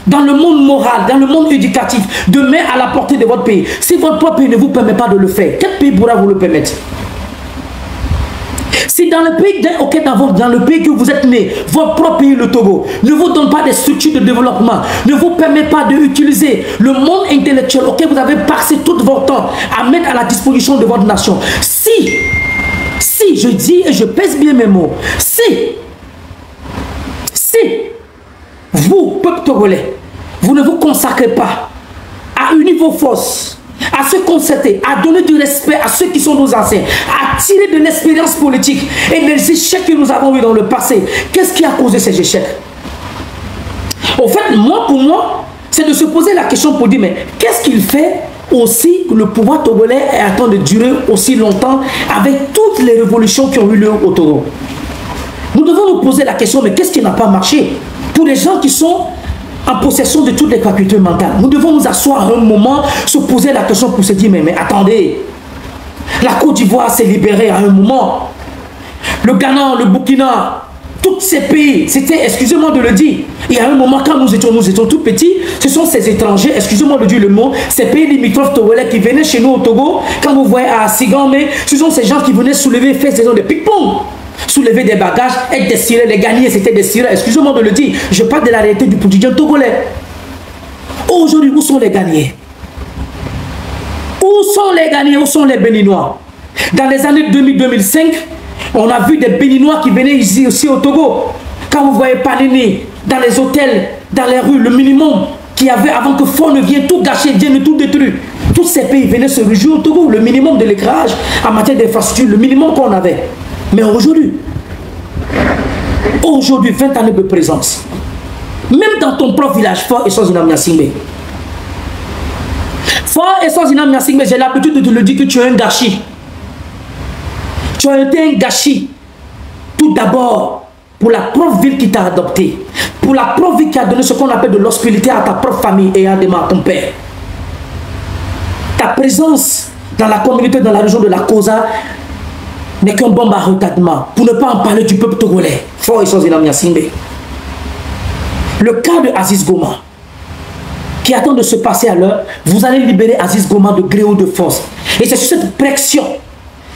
dans le monde moral, dans le monde éducatif, de mettre à la portée de votre pays. Si votre propre pays ne vous permet pas de le faire, quel pays pourra vous le permettre? Si dans le pays, dans le pays que vous êtes né, votre propre pays, le Togo, ne vous donne pas des structures de développement, ne vous permet pas d'utiliser le monde intellectuel auquel vous avez passé tout votre temps à mettre à la disposition de votre nation, si, je dis et je pèse bien mes mots, si vous, peuple togolais, vous ne vous consacrez pas à unir vos forces, à se concerter, à donner du respect à ceux qui sont nos anciens, à tirer de l'expérience politique et des échecs que nous avons eu dans le passé. Qu'est-ce qui a causé ces échecs? Au fait, pour moi, c'est de se poser la question pour dire, mais qu'est-ce qu'il fait aussi que le pouvoir togolais est en train de durer aussi longtemps avec toutes les révolutions qui ont eu lieu au Togo? Nous devons nous poser la question, mais qu'est-ce qui n'a pas marché? Pour les gens qui sont en possession de toutes les facultés mentales, nous devons nous asseoir à un moment, se poser la question pour se dire, mais attendez, la Côte d'Ivoire s'est libérée à un moment, le Ghana, le Burkina, tous ces pays, c'était, excusez-moi de le dire, il y a un moment quand nous étions tout petits, ce sont ces étrangers, excusez-moi de dire le mot, ces pays limitrophes togolais qui venaient chez nous au Togo, quand vous voyez à Sigame, ce sont ces gens qui venaient soulever, faire des de ping-pong, soulever des bagages, être des sirènes, les gagner c'était des sirènes, excusez-moi de le dire, je parle de la réalité du quotidien togolais. Aujourd'hui, où sont les gagnés? Où sont les gagnés? Où sont les Béninois? Dans les années 2000-2005, on a vu des Béninois qui venaient ici aussi au Togo. Quand vous voyez Panini, dans les hôtels, dans les rues, le minimum qu'il y avait avant que Fort ne vienne tout gâcher, vienne tout détruire. Tous ces pays venaient se réjouir au Togo, le minimum de l'éclairage en matière d'infrastructure, le minimum qu'on avait. Mais aujourd'hui, 20 années de présence, même dans ton propre village, Fort et Swaziland Nyasingbe. Fort et Swaziland Nyasingbe, j'ai l'habitude de te le dire que tu es un gâchis. Tu as été un gâchis. Tout d'abord, pour la propre ville qui t'a adopté, pour la propre ville qui a donné ce qu'on appelle de l'hospitalité à ta propre famille et à ton père. Ta présence dans la communauté, dans la région de la Kosa, n'est qu'un bombe à retardement, pour ne pas en parler du peuple togolais. Fort et Swaziland Nyasingbe. Le cas de Aziz Goma, qui attend de se passer à l'heure, vous allez libérer Aziz Goma de gré ou de force. Et c'est sur cette pression,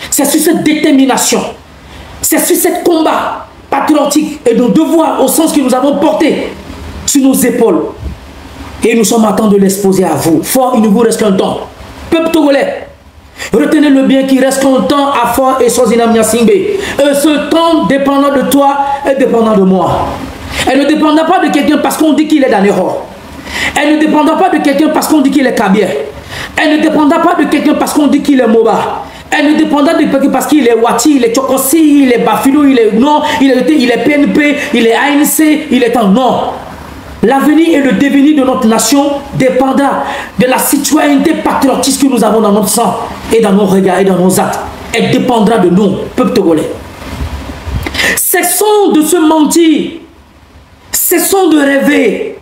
c'est sur cette détermination, c'est sur ce combat patriotique et nos devoirs au sens que nous avons porté sur nos épaules. Et nous sommes en train de l'exposer à vous. Fort, il ne vous reste qu'un temps. Peuple togolais, retenez-le bien qu'il reste qu'un temps à Fort et Swaziland Nyasingbe. Et ce temps dépendant de toi et dépendant de moi. Elle ne dépendra pas de quelqu'un parce qu'on dit qu'il est dans l'erreur. Elle ne dépendra pas de quelqu'un parce qu'on dit qu'il est Kabia. Elle ne dépendra pas de quelqu'un parce qu'on dit qu'il est Moba. Elle ne dépendra de quelqu'un parce qu'il est Wati, il est Tchokosi, il est Bafilo, il est non, il est PNP, il est ANC, il est en non. L'avenir et le devenir de notre nation dépendra de la citoyenneté patriotique que nous avons dans notre sang et dans nos regards et dans nos actes. Elle dépendra de nous, peuple togolais. Cessons de se mentir. Cessons de rêver.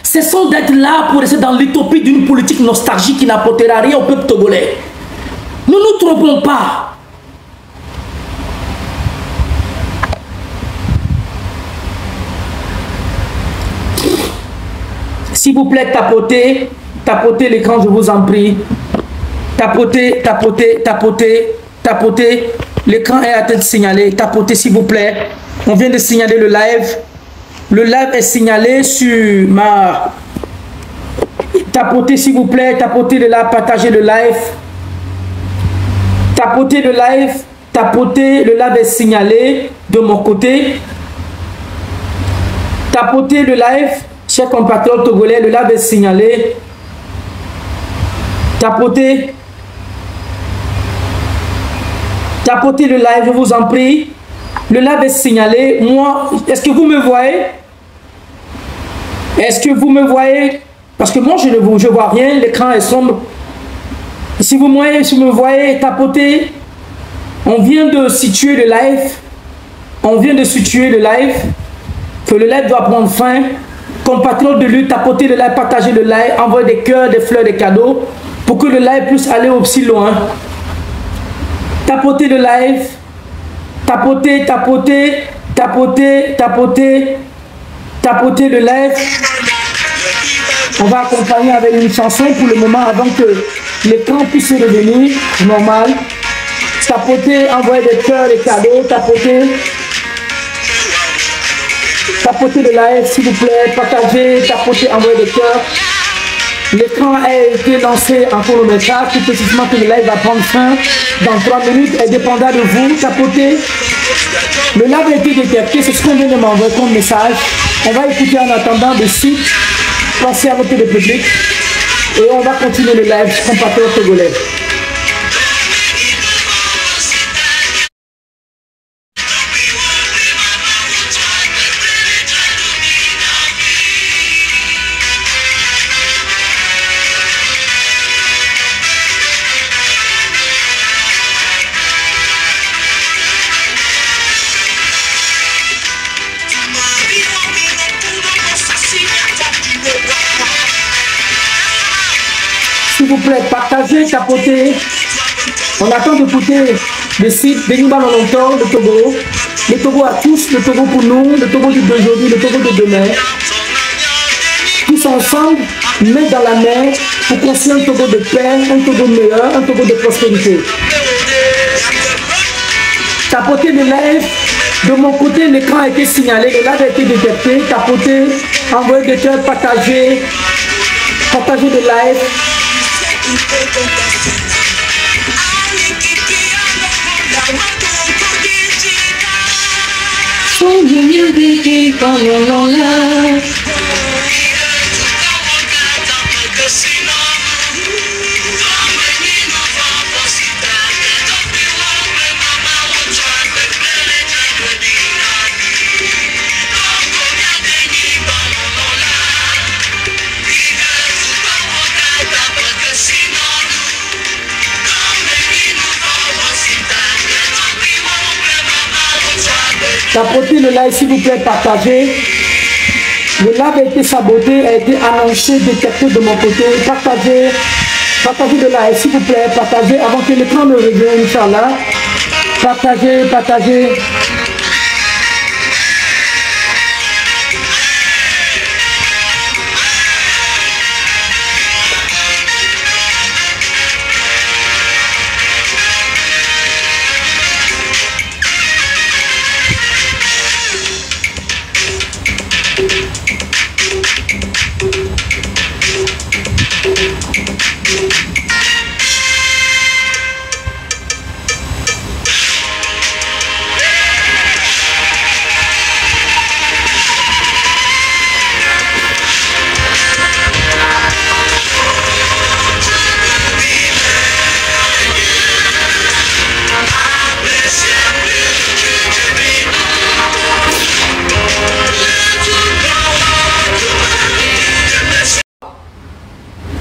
Cessons d'être là pour rester dans l'utopie d'une politique nostalgique qui n'apportera rien au peuple togolais. Ne nous trompons pas. S'il vous plaît, tapotez. Tapotez l'écran, je vous en prie. Tapotez, tapotez, tapotez, tapotez. L'écran est à tête signalé. Tapotez, s'il vous plaît. On vient de signaler le live. Le live est signalé sur ma... Tapotez, s'il vous plaît. Tapotez le live. Partagez le live. Tapotez le live. Tapotez. Le live est signalé de mon côté. Tapotez le live. Chers compatriotes togolais, le live est signalé. Tapotez. Tapotez le live, je vous en prie. Le live est signalé. Moi, est-ce que vous me voyez? Est-ce que vous me voyez? Parce que moi, je ne vois rien. L'écran est sombre. Si vous me voyez, tapotez. On vient de situer le live. On vient de situer le live. Que le live doit prendre fin. Compatriotes de lutte, tapotez le live, partagez le live, envoyez des cœurs, des fleurs, des cadeaux pour que le live puisse aller aussi loin. Tapotez le live, tapotez, tapotez, tapotez, tapotez, tapotez le live. On va accompagner avec une chanson pour le moment avant que l'écran puisse revenir normal. Tapotez, envoyez des cœurs, des cadeaux, tapotez. Tapotez le live, s'il vous plaît, partagez, tapotez, envoyez des cœurs. L'écran a été lancé en chronométrage, tout précisément que le live va prendre fin dans 3 minutes, et dépendant de vous, tapotez. Le live a été détecté, c'est ce qu'on vient de m'envoyer comme message. On va écouter en attendant le site, pensez à votre public, et on va continuer le live, compatriotes togolais. S'il vous plaît, partagez, tapotez. On attend d'écouter le site Benimba Lolontor, le Togo. Le Togo à tous, le Togo pour nous, le Togo d'aujourd'hui, le Togo de demain. Tous ensemble, main dans la main, pour construire un Togo de paix, un Togo meilleur, un Togo de prospérité. Tapotez le live. De mon côté, l'écran a été signalé, le live a été détecté. Tapotez, envoyez des cœurs, partagez. Partagez le live. Tapotez le live, s'il vous plaît, partagez. Le live a été saboté, a été annoncé, détecté de mon côté. Partagez, partagez le live, s'il vous plaît, partagez avant que l'écran ne revienne, Inch'Allah. Partagez, partagez.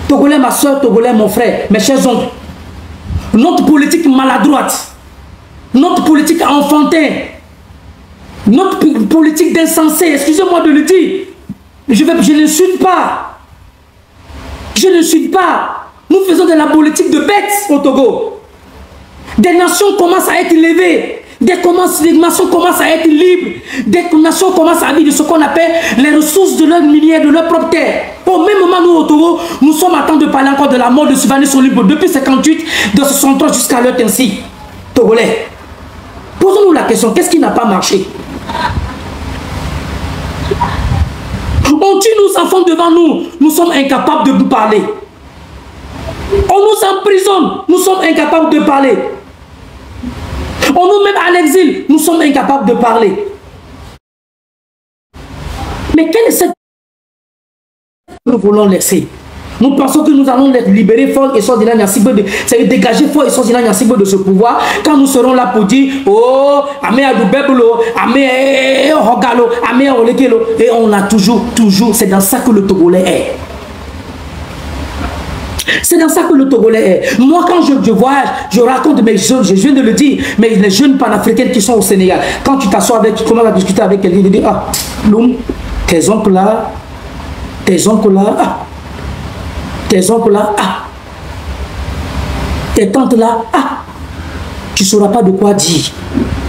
Togolais, ma soeur, Togolais, mon frère, mes chers oncles, notre politique maladroite, notre politique enfantin, Notre politique d'insensé, excusez-moi de le dire, je n'insulte pas. Je n'insulte pas. Nous faisons de la politique de bêtes au Togo. Des nations commencent à être levées. Des nations commencent à être libres. Des nations commencent à vivre de ce qu'on appelle les ressources de leur minière, de leur propre terre. Au même moment, nous au Togo, nous sommes en train de parler encore de la mort de Sylvanus Olympio depuis 58, de 63 jusqu'à l'heure ainsi. Togolais. Posons-nous la question, qu'est-ce qui n'a pas marché? On tue nos enfants devant nous, nous sommes incapables de nous parler. On nous emprisonne, nous sommes incapables de parler. On nous met à l'exil, nous sommes incapables de parler. Mais quelle est cette que nous voulons laisser? Nous pensons que nous allons les libérer fort et sortir c'est dégager fort et sortir de ce pouvoir quand nous serons là pour dire oh, Amé Adoubeblo, Amé Hogalo, Amé Olekelo. Et on a toujours, c'est dans ça que le Togolais est. C'est dans ça que le Togolais est. Moi, quand je voyage, je raconte mes jeunes, je viens de le dire, mais les jeunes panafricains qui sont au Sénégal, quand tu t'assois avec, tu commences à discuter avec quelqu'un, tu dis ah, Loum, tes oncles là, ah. Tes oncles là, ah. Tes tantes là, ah. Tu ne sauras pas de quoi dire.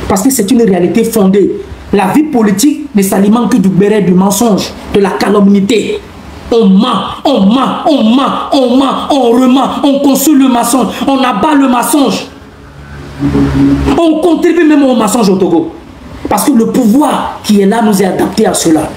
Parce que c'est une réalité fondée. La vie politique ne s'alimente que du béret, du mensonge, de la calomnie. On ment, on rement, on construit le mensonge, on abat le mensonge. On contribue même au mensonge au Togo. Parce que le pouvoir qui est là nous est adapté à cela.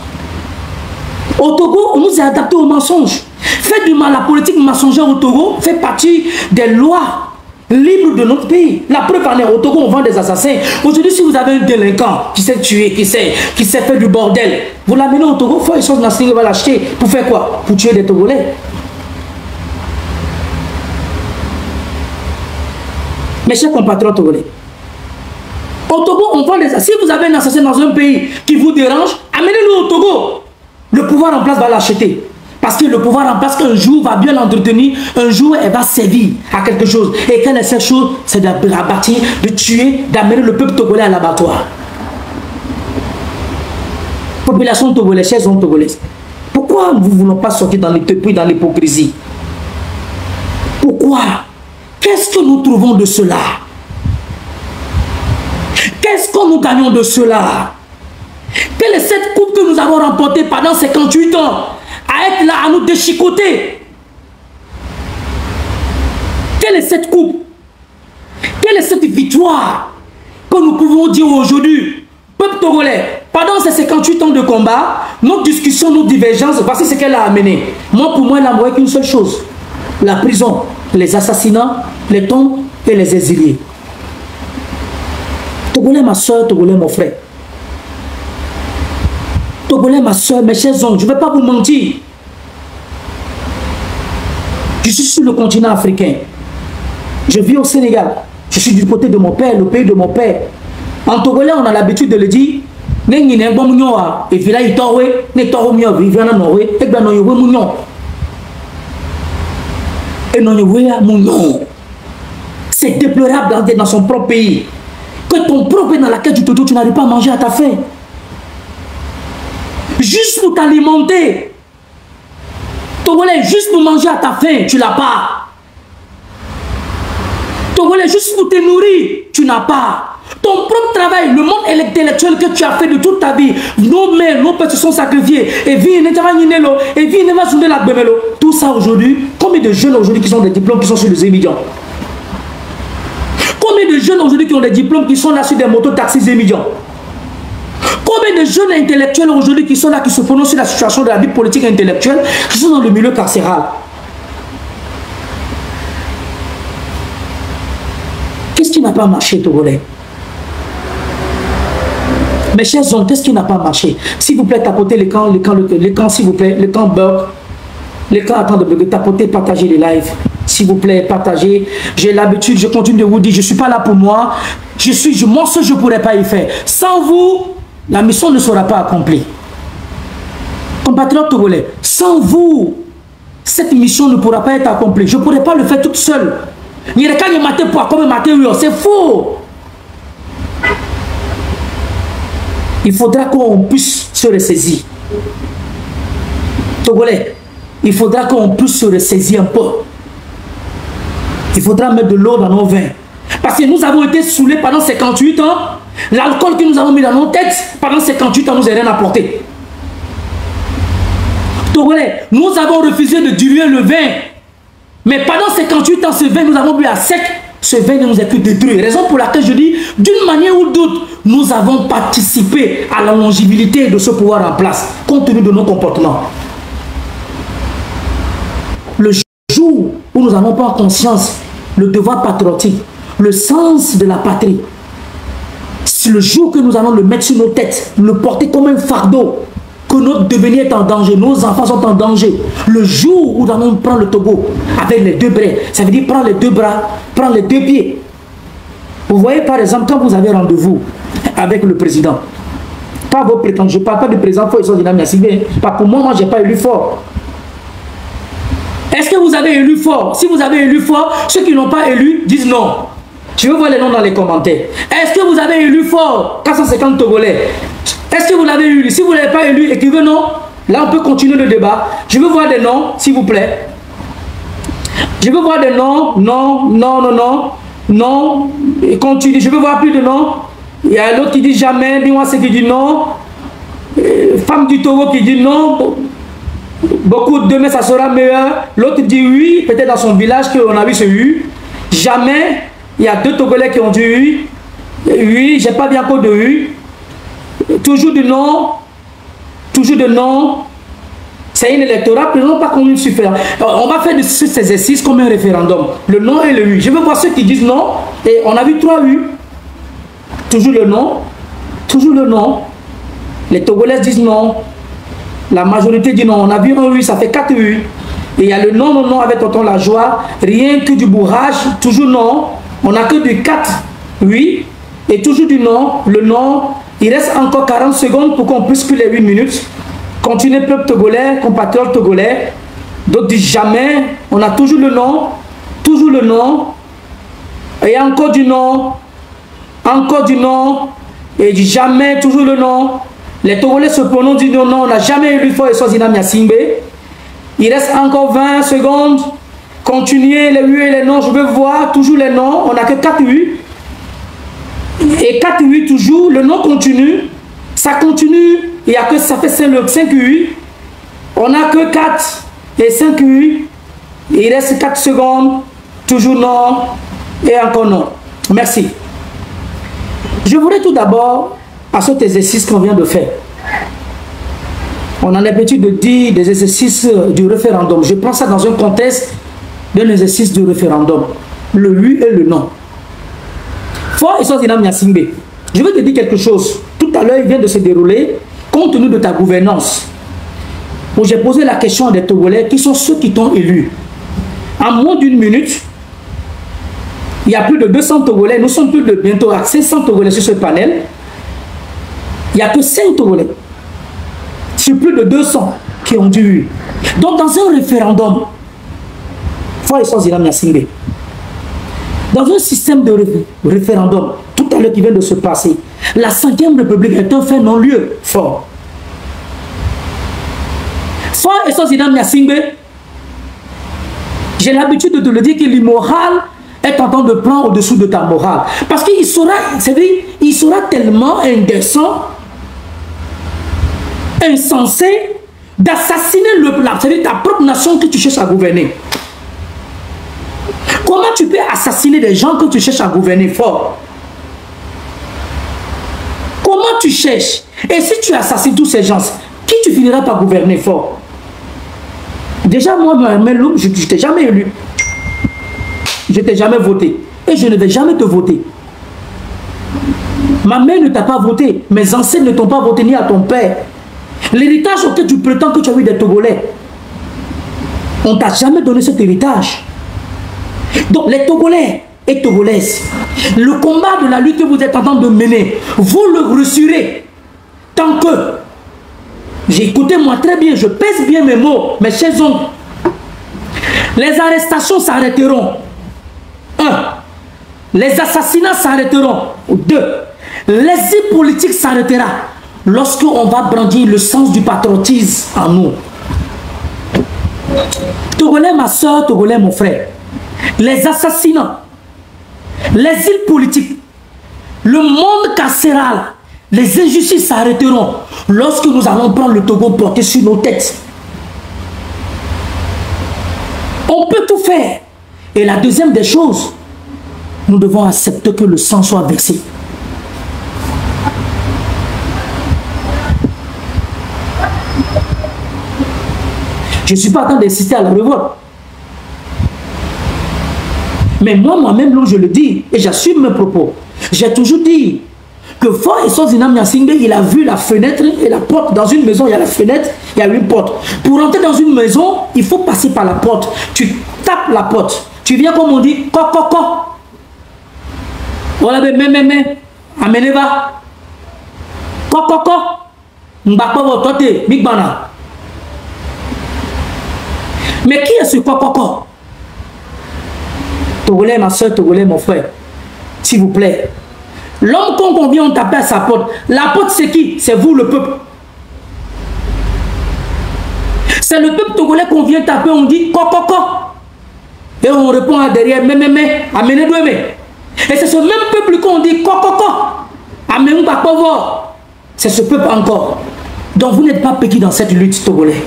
Au Togo, on nous est adapté au mensonge. Faire du mal, la politique mensongère au Togo fait partie des lois libres de notre pays. La preuve en est, au Togo, on vend des assassins. Aujourd'hui, si vous avez un délinquant qui sait tuer, qui sait faire du bordel, vous l'amenez au Togo, faut que Nassing va l'acheter. Pour faire quoi? Pour tuer des Togolais. Mes chers compatriotes togolais, au Togo, on vend des assassins. Si vous avez un assassin dans un pays qui vous dérange, amenez-le au Togo. Le pouvoir en place va l'acheter. Parce que le pouvoir en place, qu'un jour va bien l'entretenir, un jour elle va servir à quelque chose. Et quelle est cette chose? C'est de rabattre, de tuer, d'amener le peuple togolais à l'abattoir. Population togolaise, chers hommes togolaises, pourquoi nous ne voulons pas sortir dans l'hypocrisie? Pourquoi? Qu'est-ce que nous trouvons de cela? Qu'est-ce que nous gagnons de cela? Quelle est cette coupe que nous avons remportée pendant 58 ans? À être là, à nous déchicoter. Quelle est cette coupe? Quelle est cette victoire que nous pouvons dire aujourd'hui? Peuple togolais, pendant ces 58 ans de combat, nos discussions, nos divergences, voici ce qu'elle a amené. Moi, pour moi, elle n'a amené qu'une seule chose. La prison, les assassinats, les tombes et les exilés. Togolais, ma soeur, Togolais, mon frère. Togolais, ma soeur, mes chers hommes, je ne vais pas vous mentir. Je suis sur le continent africain. Je vis au Sénégal. Je suis du côté de mon père, le pays de mon père. En Togolais, on a l'habitude de le dire. C'est déplorable dans son propre pays. Que ton propre pays dans laquelle tu te trouves, tu n'arrives pas à manger à ta faim. Juste pour t'alimenter. Togolais, juste pour manger à ta faim, tu n'as pas. Togolais, juste pour te nourrir, tu n'as pas. Ton propre travail, le monde intellectuel que tu as fait de toute ta vie, nos mères, nos pères se sont sacrifiés. Et tout ça aujourd'hui, combien de jeunes aujourd'hui qui ont des diplômes qui sont sur les émigrants? Combien de jeunes aujourd'hui qui ont des diplômes qui sont là sur des motos taxis émigrants? Combien de jeunes intellectuels aujourd'hui qui sont là, qui se prononcent sur la situation de la vie politique intellectuelle, qui sont dans le milieu carcéral? Qu'est-ce qui n'a pas marché, Togolais? Mes chers hommes, qu'est-ce qui n'a pas marché? S'il vous plaît, tapotez les camps, s'il vous plaît, les camps Burke, les camps attendent de tapoter, partagez les lives. S'il vous plaît, partagez. J'ai l'habitude, je continue de vous dire, je ne suis pas là pour moi. Moi seul, je ne pourrais pas y faire. Sans vous, la mission ne sera pas accomplie. Compatriotes togolais, sans vous, cette mission ne pourra pas être accomplie. Je ne pourrais pas le faire toute seule. C'est faux. Il faudra qu'on puisse se ressaisir. Togolais, il faudra qu'on puisse se ressaisir un peu. Il faudra mettre de l'eau dans nos vins. Parce que nous avons été saoulés pendant 58 ans. L'alcool que nous avons mis dans nos têtes, pendant 58 ans, nous n'a rien apporté. Togolais, nous avons refusé de diluer le vin. Mais pendant 58 ans, ce vin, nous avons bu à sec. Ce vin ne nous a plus détruit. Raison pour laquelle je dis, d'une manière ou d'autre, nous avons participé à la longévité de ce pouvoir en place, compte tenu de nos comportements. Le jour où nous n'avons pas conscience, le devoir patriotique, le sens de la patrie, c'est le jour que nous allons le mettre sur nos têtes, le porter comme un fardeau, que notre devenir est en danger, nos enfants sont en danger. Le jour où nous allons prendre le Togo avec les deux bras, ça veut dire prendre les deux bras, prendre les deux pieds. Vous voyez par exemple, quand vous avez rendez-vous avec le président, pas vos prétendants, je ne parle pas du président Fort, ils sont dynamiques, pas pour moi, je n'ai pas élu Fort. Est-ce que vous avez élu Fort? Si vous avez élu Fort, ceux qui n'ont pas élu disent non. Je veux voir les noms dans les commentaires. Est-ce que vous avez élu Fort? 450 Togolais. Est-ce que vous l'avez élu? Si vous ne l'avez pas élu, écrivez non. Là, on peut continuer le débat. Je veux voir des noms, s'il vous plaît. Je veux voir des noms. Non, non, non, non. Non. Et continue. Je veux voir plus de noms. Il y a l'autre qui dit jamais. Dis-moi ce qui dit non. Femme du Togo qui dit non. Beaucoup demain, ça sera meilleur. L'autre dit oui. Peut-être dans son village qu'on a vu ce oui. Jamais. Il y a 2 Togolais qui ont dit oui. Oui, j'ai pas bien encore de oui. Toujours de non. Toujours de non. C'est un électorat, mais non pas comme une super. On va faire de cet exercice comme un référendum. Le non et le oui. Je veux voir ceux qui disent non. Et on a vu 3 oui. Toujours le non. Toujours le non. Les Togolais disent non. La majorité dit non. On a vu un oui, ça fait 4 oui. Et il y a le non, non, non avec tonton la joie. Rien que du bourrage. Toujours non. On n'a que du 4 oui. Et toujours du non. Le non. Il reste encore 40 secondes pour qu'on puisse plus les 8 minutes. Continuez, peuple togolais, compatriotes togolais. D'autres disent jamais. On a toujours le non. Toujours le non. Et encore du non. Encore du non. Et dit jamais, toujours le non. Les Togolais se prononcent du non. On n'a jamais élu Fort et Sozina Miasimbe. Il reste encore 20 secondes. Continuez les oui et les non. Je veux voir toujours les non. On n'a que 4 oui. Et 4 oui toujours. Le non continue. Ça continue. Il n'y a que ça fait 5 oui. On n'a que 4 et 5 oui. Il reste 4 secondes. Toujours non. Et encore non. Merci. Je voudrais tout d'abord, à cet exercice qu'on vient de faire, on a l'habitude de dire des exercices du référendum. Je prends ça dans un contexte d'un exercice du référendum. Le oui et le non. Fort et Sozina Miasimbe. Je veux te dire quelque chose. Tout à l'heure, il vient de se dérouler, compte tenu de ta gouvernance, où j'ai posé la question à des Togolais qui sont ceux qui t'ont élu. En moins d'une minute, il y a plus de 200 Togolais. Nous sommes plus de bientôt à 500 Togolais sur ce panel. Il n'y a que 5 Togolais sur plus de 200 qui ont dit oui. Donc, dans un référendum, Fort et Sozina Miasimbe, dans un système de référendum, tout à l'heure qui vient de se passer, la 5e République est un fait non-lieu fort. Fort et Sozina Miasimbe, j'ai l'habitude de te le dire que l'immoral est en train de prendre au-dessous de ta morale. Parce qu'il sera, c'est-à-dire, il sera tellement indécent, insensé, d'assassiner c'est-à-dire ta propre nation que tu cherches à gouverner. Comment tu peux assassiner des gens que tu cherches à gouverner fort? Comment tu cherches? Et si tu assassines tous ces gens, qui tu finiras par gouverner fort? Déjà, moi, je ne t'ai jamais élu. Je ne t'ai jamais voté. Et je ne vais jamais te voter. Ma mère ne t'a pas voté. Mes ancêtres ne t'ont pas voté, ni à ton père. L'héritage auquel tu prétends que tu as eu des Togolais, on ne t'a jamais donné cet héritage. Donc les Togolais et Togolaises, le combat de la lutte que vous êtes en train de mener, vous le reçurez tant que, écoutez-moi très bien, je pèse bien mes mots, mes chers oncles, les arrestations s'arrêteront. 1. Les assassinats s'arrêteront. 2. L'exil politique s'arrêtera. lorsqu'on va brandir le sens du patriotisme en nous. Togolais, ma soeur, Togolais, mon frère, les assassinats, les îles politiques, le monde carcéral, les injustices s'arrêteront lorsque nous allons prendre le Togo porté sur nos têtes. On peut tout faire. Et la deuxième des choses, nous devons accepter que le sang soit versé. Je ne suis pas en train d'insister à la révolte. Mais moi-même, je le dis, et j'assume mes propos. J'ai toujours dit que Fort et Zinam Nyasingbe, il a vu la fenêtre et la porte. Dans une maison, il y a la fenêtre, il y a une porte. Pour entrer dans une maison, il faut passer par la porte. Tu tapes la porte. Tu viens comme on dit, coco. Voilà, mais, amenez-va. Coco. Mbakpa votote, Big Bana. Mais qui est ce coco? Togolais, ma soeur, Togolais, mon frère. S'il vous plaît. L'homme qu'on vient, on tape à sa porte. La porte, c'est qui? C'est vous, le peuple. C'est le peuple togolais qu'on vient taper, on dit coco. Et on répond à derrière, mais, amenez-le. Et c'est ce même peuple qu'on dit coco. Amenez-le pas voir. C'est ce peuple encore. Donc vous n'êtes pas petit dans cette lutte togolais.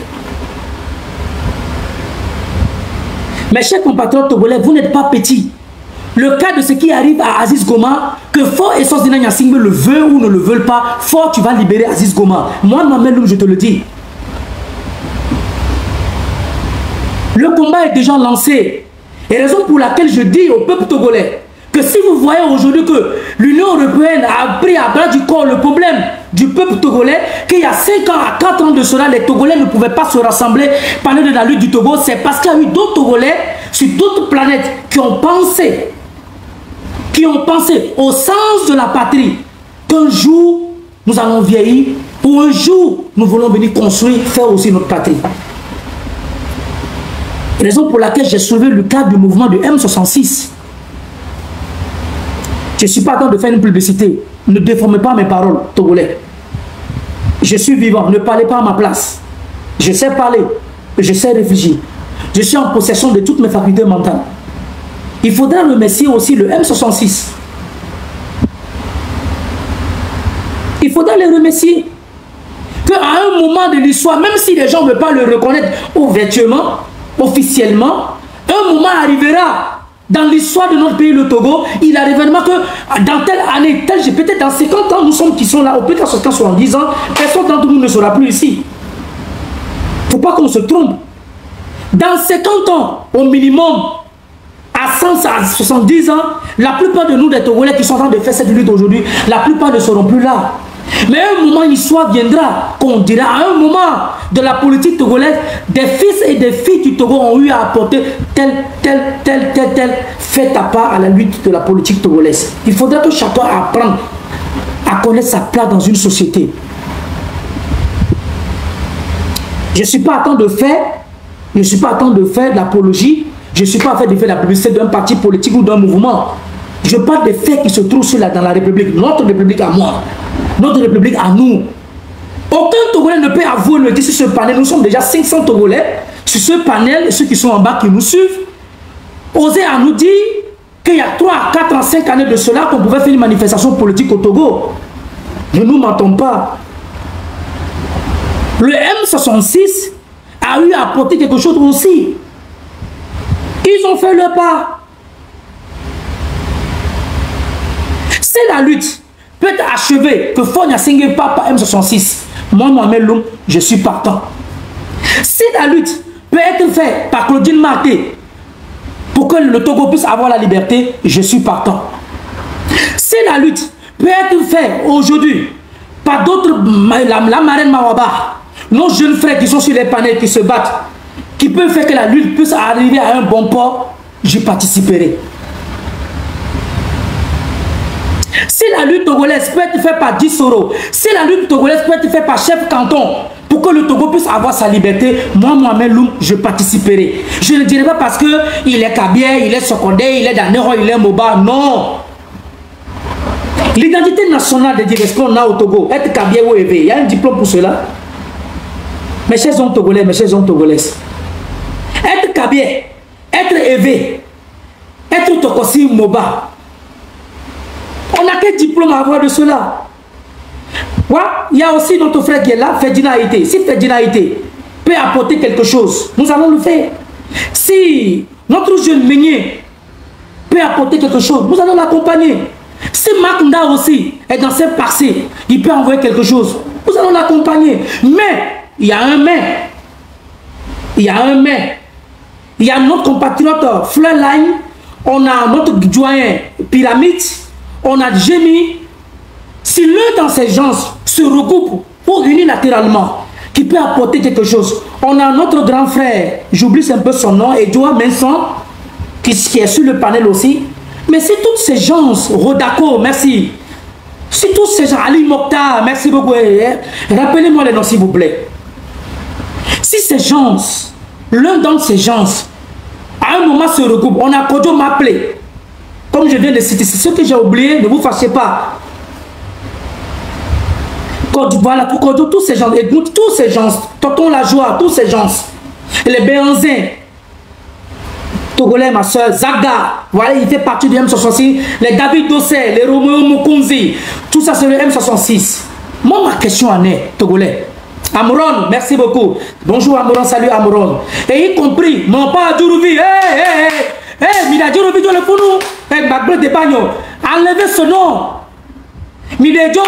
Mes chers compatriotes togolais, vous n'êtes pas petits. Le cas de ce qui arrive à Aziz Goma, que Fort et Zinam Nyasingbe le veulent ou ne le veulent pas, Fort, tu vas libérer Aziz Goma. Moi-même, je te le dis. Le combat est déjà lancé. Et raison pour laquelle je dis au peuple togolais que si vous voyez aujourd'hui que l'Union européenne a pris à bras du corps le problème du peuple togolais, qu'il y a 5 ans à 4 ans de cela, les Togolais ne pouvaient pas se rassembler, parler de la lutte du Togo, c'est parce qu'il y a eu d'autres Togolais sur d'autres planètes qui ont pensé au sens de la patrie, qu'un jour nous allons vieillir, ou un jour nous voulons venir construire, faire aussi notre patrie. Raison pour laquelle j'ai soulevé le cas du mouvement du M66. Je ne suis pas en train de faire une publicité. Ne déformez pas mes paroles, Togolais. Je suis vivant, ne parlez pas à ma place. Je sais parler, je sais réfléchir. Je suis en possession de toutes mes facultés mentales. Il faudra remercier aussi le M66. Il faudra les remercier. Qu'à un moment de l'histoire, même si les gens ne veulent pas le reconnaître ouvertement, officiellement, un moment arrivera dans l'histoire de notre pays, le Togo, il arrivera que dans telle année, peut-être dans 50 ans, nous sommes qui sont là, au plus qu'à 70 ans, personne d'entre nous ne sera plus ici. Il ne faut pas qu'on se trompe. Dans 50 ans, au minimum, à 100, à 70 ans, la plupart de nous, des Togolais qui sont en train de faire cette lutte aujourd'hui, la plupart ne seront plus là. Mais à un moment, l'histoire viendra, qu'on dira, à un moment de la politique togolaise, des fils et des filles du Togo ont eu à apporter tel fait à part à la lutte de la politique togolaise. Il faudra que chacun apprenne à connaître sa place dans une société. Je ne suis pas en train de faire, de l'apologie, je ne suis pas en train de faire la publicité d'un parti politique ou d'un mouvement. Je parle des faits qui se trouvent dans la République, notre République à moi, notre République à nous. Aucun Togolais ne peut avouer le dire sur ce panel. Nous sommes déjà 500 Togolais sur ce panel, et ceux qui sont en bas qui nous suivent, oser à nous dire qu'il y a 3, 4 ans, 5 années de cela qu'on pouvait faire une manifestation politique au Togo. Ne nous mentons pas. Le M66 a eu à apporter quelque chose aussi. Ils ont fait leur part. Si la lutte peut être achevée, que Fort Nyasingbe part par M66, moi-même, je suis partant. Si la lutte peut être faite par Claudine Marté pour que le Togo puisse avoir la liberté, je suis partant. Si la lutte peut être faite aujourd'hui par d'autres, la marraine Mawaba, nos jeunes frères qui sont sur les panels, qui se battent, qui peuvent faire que la lutte puisse arriver à un bon port, j'y participerai. Si la lutte togolaise peut être faite par Dissoro, si la lutte togolaise peut être faite par chef canton, pour que le Togo puisse avoir sa liberté, moi-même, je participerai. Je ne dirai pas parce qu'il est Kabier, il est Sokondé, il est Danero, il est Moba, non. L'identité nationale de dire est-ce qu'on a au Togo, être Kabie ou éveillé, il y a un diplôme pour cela. Mes chers hommes togolais, mes chers hommes togolaises. Être Kabie, être éveillé, être Tokosi Moba. On a quel diplôme à avoir de cela? Ouais, il y a aussi notre frère qui est là, Ferdinand Haïté. Si Ferdinand Haïté peut apporter quelque chose, nous allons le faire. Si notre jeune meunier peut apporter quelque chose, nous allons l'accompagner. Si Makunda aussi est dans cette partie, il peut envoyer quelque chose, nous allons l'accompagner. Mais, il y a un mais. Il y a un mais. Il y a notre compatriote Fleurline, on a notre doyen Pyramide, on a Jémi. Si l'un dans ces gens se regroupe pour unilatéralement, qui peut apporter quelque chose, on a notre grand frère, j'oublie un peu son nom, Edouard Menson, qui est sur le panel aussi. Mais si tous ces gens, Rodako, merci. Si tous ces gens, Ali Mokhtar, merci beaucoup. Rappelez-moi les noms s'il vous plaît. Si ces gens, l'un d'entre ces gens, à un moment se regroupe, on a Kodjo m'appeler. Comme je viens de citer, c'est ce que j'ai oublié, ne vous fâchez pas. Voilà, tous ces gens, tous ces gens, Tonton La Joie, tous ces gens, les Béanzins, Togolais, ma soeur, Zaga, voilà, il fait partie du M66, les David Dossé, les Romeo Mukunzi, tout ça c'est le M66. Moi, ma question en est, Togolais. Amoron, merci beaucoup. Bonjour Amoron, salut Amoron. Et y compris, non pas Djouroubi, Mida Djouroubi, tu le fous nous, Magbre de Bagno, enlevez ce nom. Midéjo,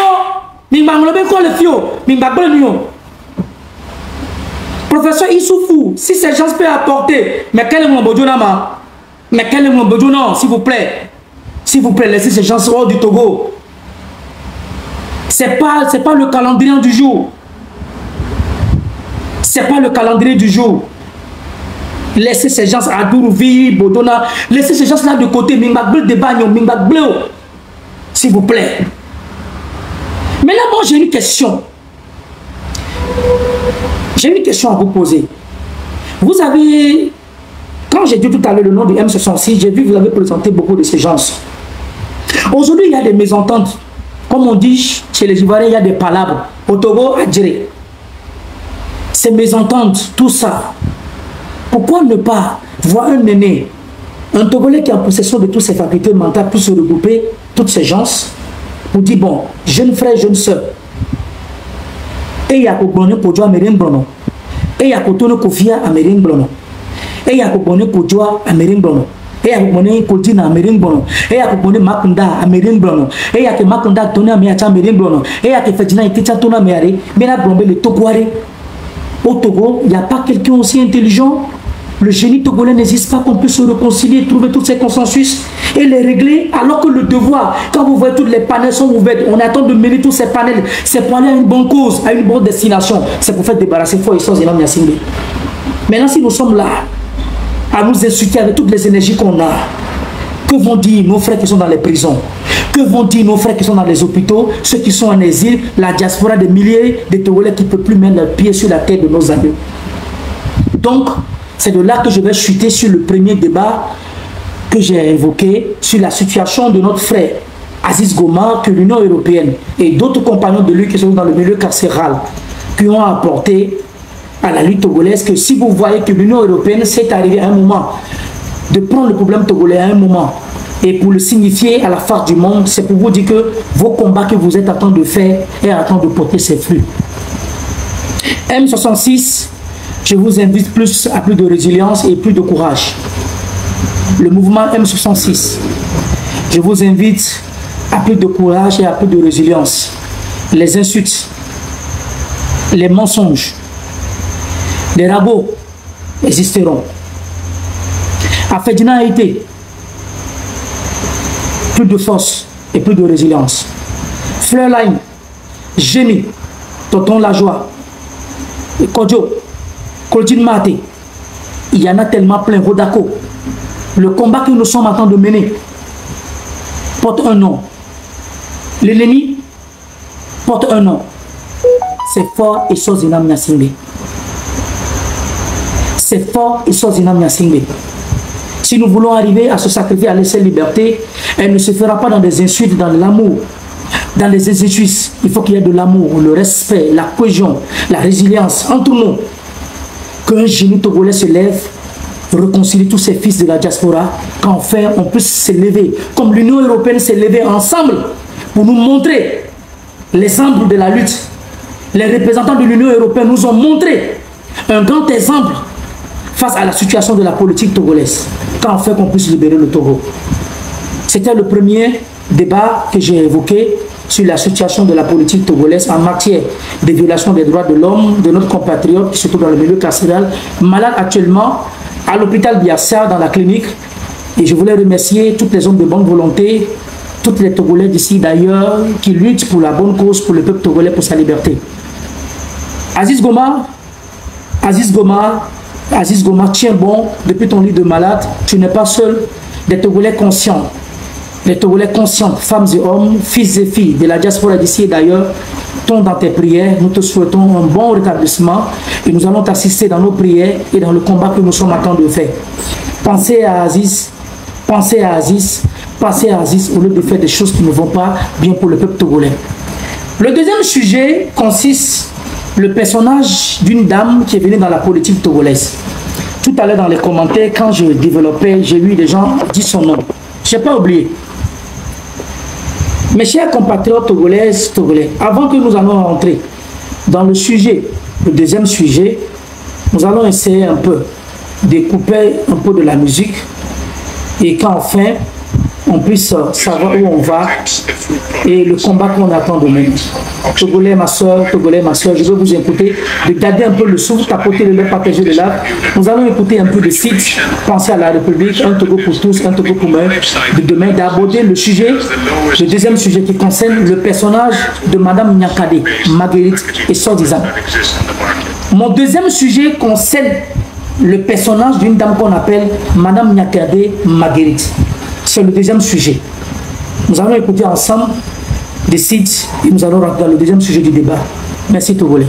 Mimanglobe le fio, Mimagbre Nyo. Professeur Issoufou, si ces gens peuvent apporter, mais quel est mon bodjonama? Mais quel est mon bodjonan, s'il vous plaît? S'il vous plaît, laissez ces gens hors du Togo. C'est pas le calendrier du jour. C'est pas le calendrier du jour. Laissez ces gens à Dourouvi, Bodona, laissez ces gens là de côté, Mingbagbel de Bagno, Mingbagbel, s'il vous plaît. Mais là, moi, j'ai une question. J'ai une question à vous poser. Vous avez, quand j'ai dit tout à l'heure le nom du M66, j'ai vu que vous avez présenté beaucoup de ces gens. Aujourd'hui, il y a des mésententes. Comme on dit chez les Ivoiriens, il y a des palabres. Au Togo, à Djiré. Ces mésententes, tout ça. Pourquoi ne pas voir un aîné, un Togolais qui est en possession de toutes ses facultés mentales pour se regrouper, toutes ces gens, pour dire, bon, jeune frère, jeune soeur, et il y a pour Joa Amérien Brono, et il y a pour Tono Kofia Amérien Brono, et il y a pour Joa Amérien Brono, et il y a pour Kodina Amérien Brono, et il y a pour Makunda Amérien Brono, et il y a que Makunda Tona Amérien Brono, et il y a que Ferdinand Iticha Tona Amérien, mais là, Brombe le Togouare. Au Togo, il n'y a pas quelqu'un aussi intelligent. Le génie togolais n'existe pas qu'on puisse se réconcilier, trouver tous ces consensus et les régler, alors que le devoir, quand vous voyez toutes les panels sont ouvertes, on attend de mener tous ces panels, c'est pour aller à une bonne cause, à une bonne destination, c'est pour faire débarrasser Foi et Sos et Lam Yassingbe. Maintenant, si nous sommes là, à nous insulter avec toutes les énergies qu'on a, que vont dire nos frères qui sont dans les prisons? Que vont dire nos frères qui sont dans les hôpitaux, ceux qui sont en exil, la diaspora des milliers de Togolais qui ne peuvent plus mettre leurs pieds sur la tête de nos amis? Donc, c'est de là que je vais chuter sur le premier débat que j'ai évoqué sur la situation de notre frère Aziz Goma, que l'Union européenne et d'autres compagnons de lui qui sont dans le milieu carcéral, qui ont apporté à la lutte togolaise, que si vous voyez que l'Union européenne s'est arrivée à un moment de prendre le problème togolais à un moment, et pour le signifier à la face du monde, c'est pour vous dire que vos combats que vous êtes en train de faire est en train de porter ses fruits. M66, je vous invite à plus de résilience et plus de courage. Le mouvement M66, je vous invite à plus de courage et à plus de résilience. Les insultes, les mensonges, les ragots existeront. À Ferdinand Haïté, plus de force et plus de résilience. Fleurline, Génie, Tonton La Joie, Kodjo, Koldine Maté, il y en a tellement plein. Rodako, le combat que nous sommes en train de mener porte un nom. L'ennemi porte un nom. C'est Fort et Sos et Lam Yassingbe. C'est Fort et Sos et Lam Yassingbe. Si nous voulons arriver à se sacrifier, à laisser liberté, elle ne se fera pas dans des insultes, dans l'amour. dans les exercices, il faut qu'il y ait de l'amour, le respect, la cohésion, la résilience entre nous. Qu'un génie togolais se lève, réconcilie tous ces fils de la diaspora, qu'enfin on puisse se lever, comme l'Union européenne s'est levée ensemble pour nous montrer l'exemple de la lutte. Les représentants de l'Union européenne nous ont montré un grand exemple face à la situation de la politique togolaise, qu'enfin qu'on puisse libérer le Togo. C'était le premier débat que j'ai évoqué sur la situation de la politique togolaise en matière de violation des droits de l'homme, de notre compatriote qui se trouve dans le milieu carcéral, malade actuellement à l'hôpital Biassa dans la clinique. Et je voulais remercier toutes les hommes de bonne volonté, toutes les Togolais d'ici d'ailleurs, qui luttent pour la bonne cause, pour le peuple togolais, pour sa liberté. Aziz Goma, tiens bon, depuis ton lit de malade, tu n'es pas seul. Des Togolais conscients, femmes et hommes, fils et filles de la diaspora d'ici et d'ailleurs, tombent dans tes prières. Nous te souhaitons un bon rétablissement et nous allons t'assister dans nos prières et dans le combat que nous sommes en train de faire. Pensez à Aziz au lieu de faire des choses qui ne vont pas bien pour le peuple togolais. Le deuxième sujet consiste le personnage d'une dame qui est venue dans la politique togolaise. Tout à l'heure dans les commentaires, quand je développais, j'ai vu des gens dire son nom. Je n'ai pas oublié. Mes chers compatriotes togolaises, togolais, avant que nous allons rentrer dans le sujet, le deuxième sujet, nous allons essayer un peu de couper un peu de la musique et qu'enfin on puisse savoir où on va et le combat qu'on attend de nous. Togolais, ma soeur, je veux vous écouter, de garder un peu le souffle, tapoter le lait, partager le lave. Nous allons écouter un peu de sites, penser à la République, un Togo pour tous, un Togo pour moi, de demain, d'aborder le sujet, le deuxième sujet qui concerne le personnage de Madame Nyakade, Marguerite et Sordizan. Mon deuxième sujet concerne le personnage d'une dame qu'on appelle Madame Nyakade Marguerite. C'est le deuxième sujet. Nous allons écouter ensemble des sites et nous allons rentrer dans le deuxième sujet du débat. Merci Togolais.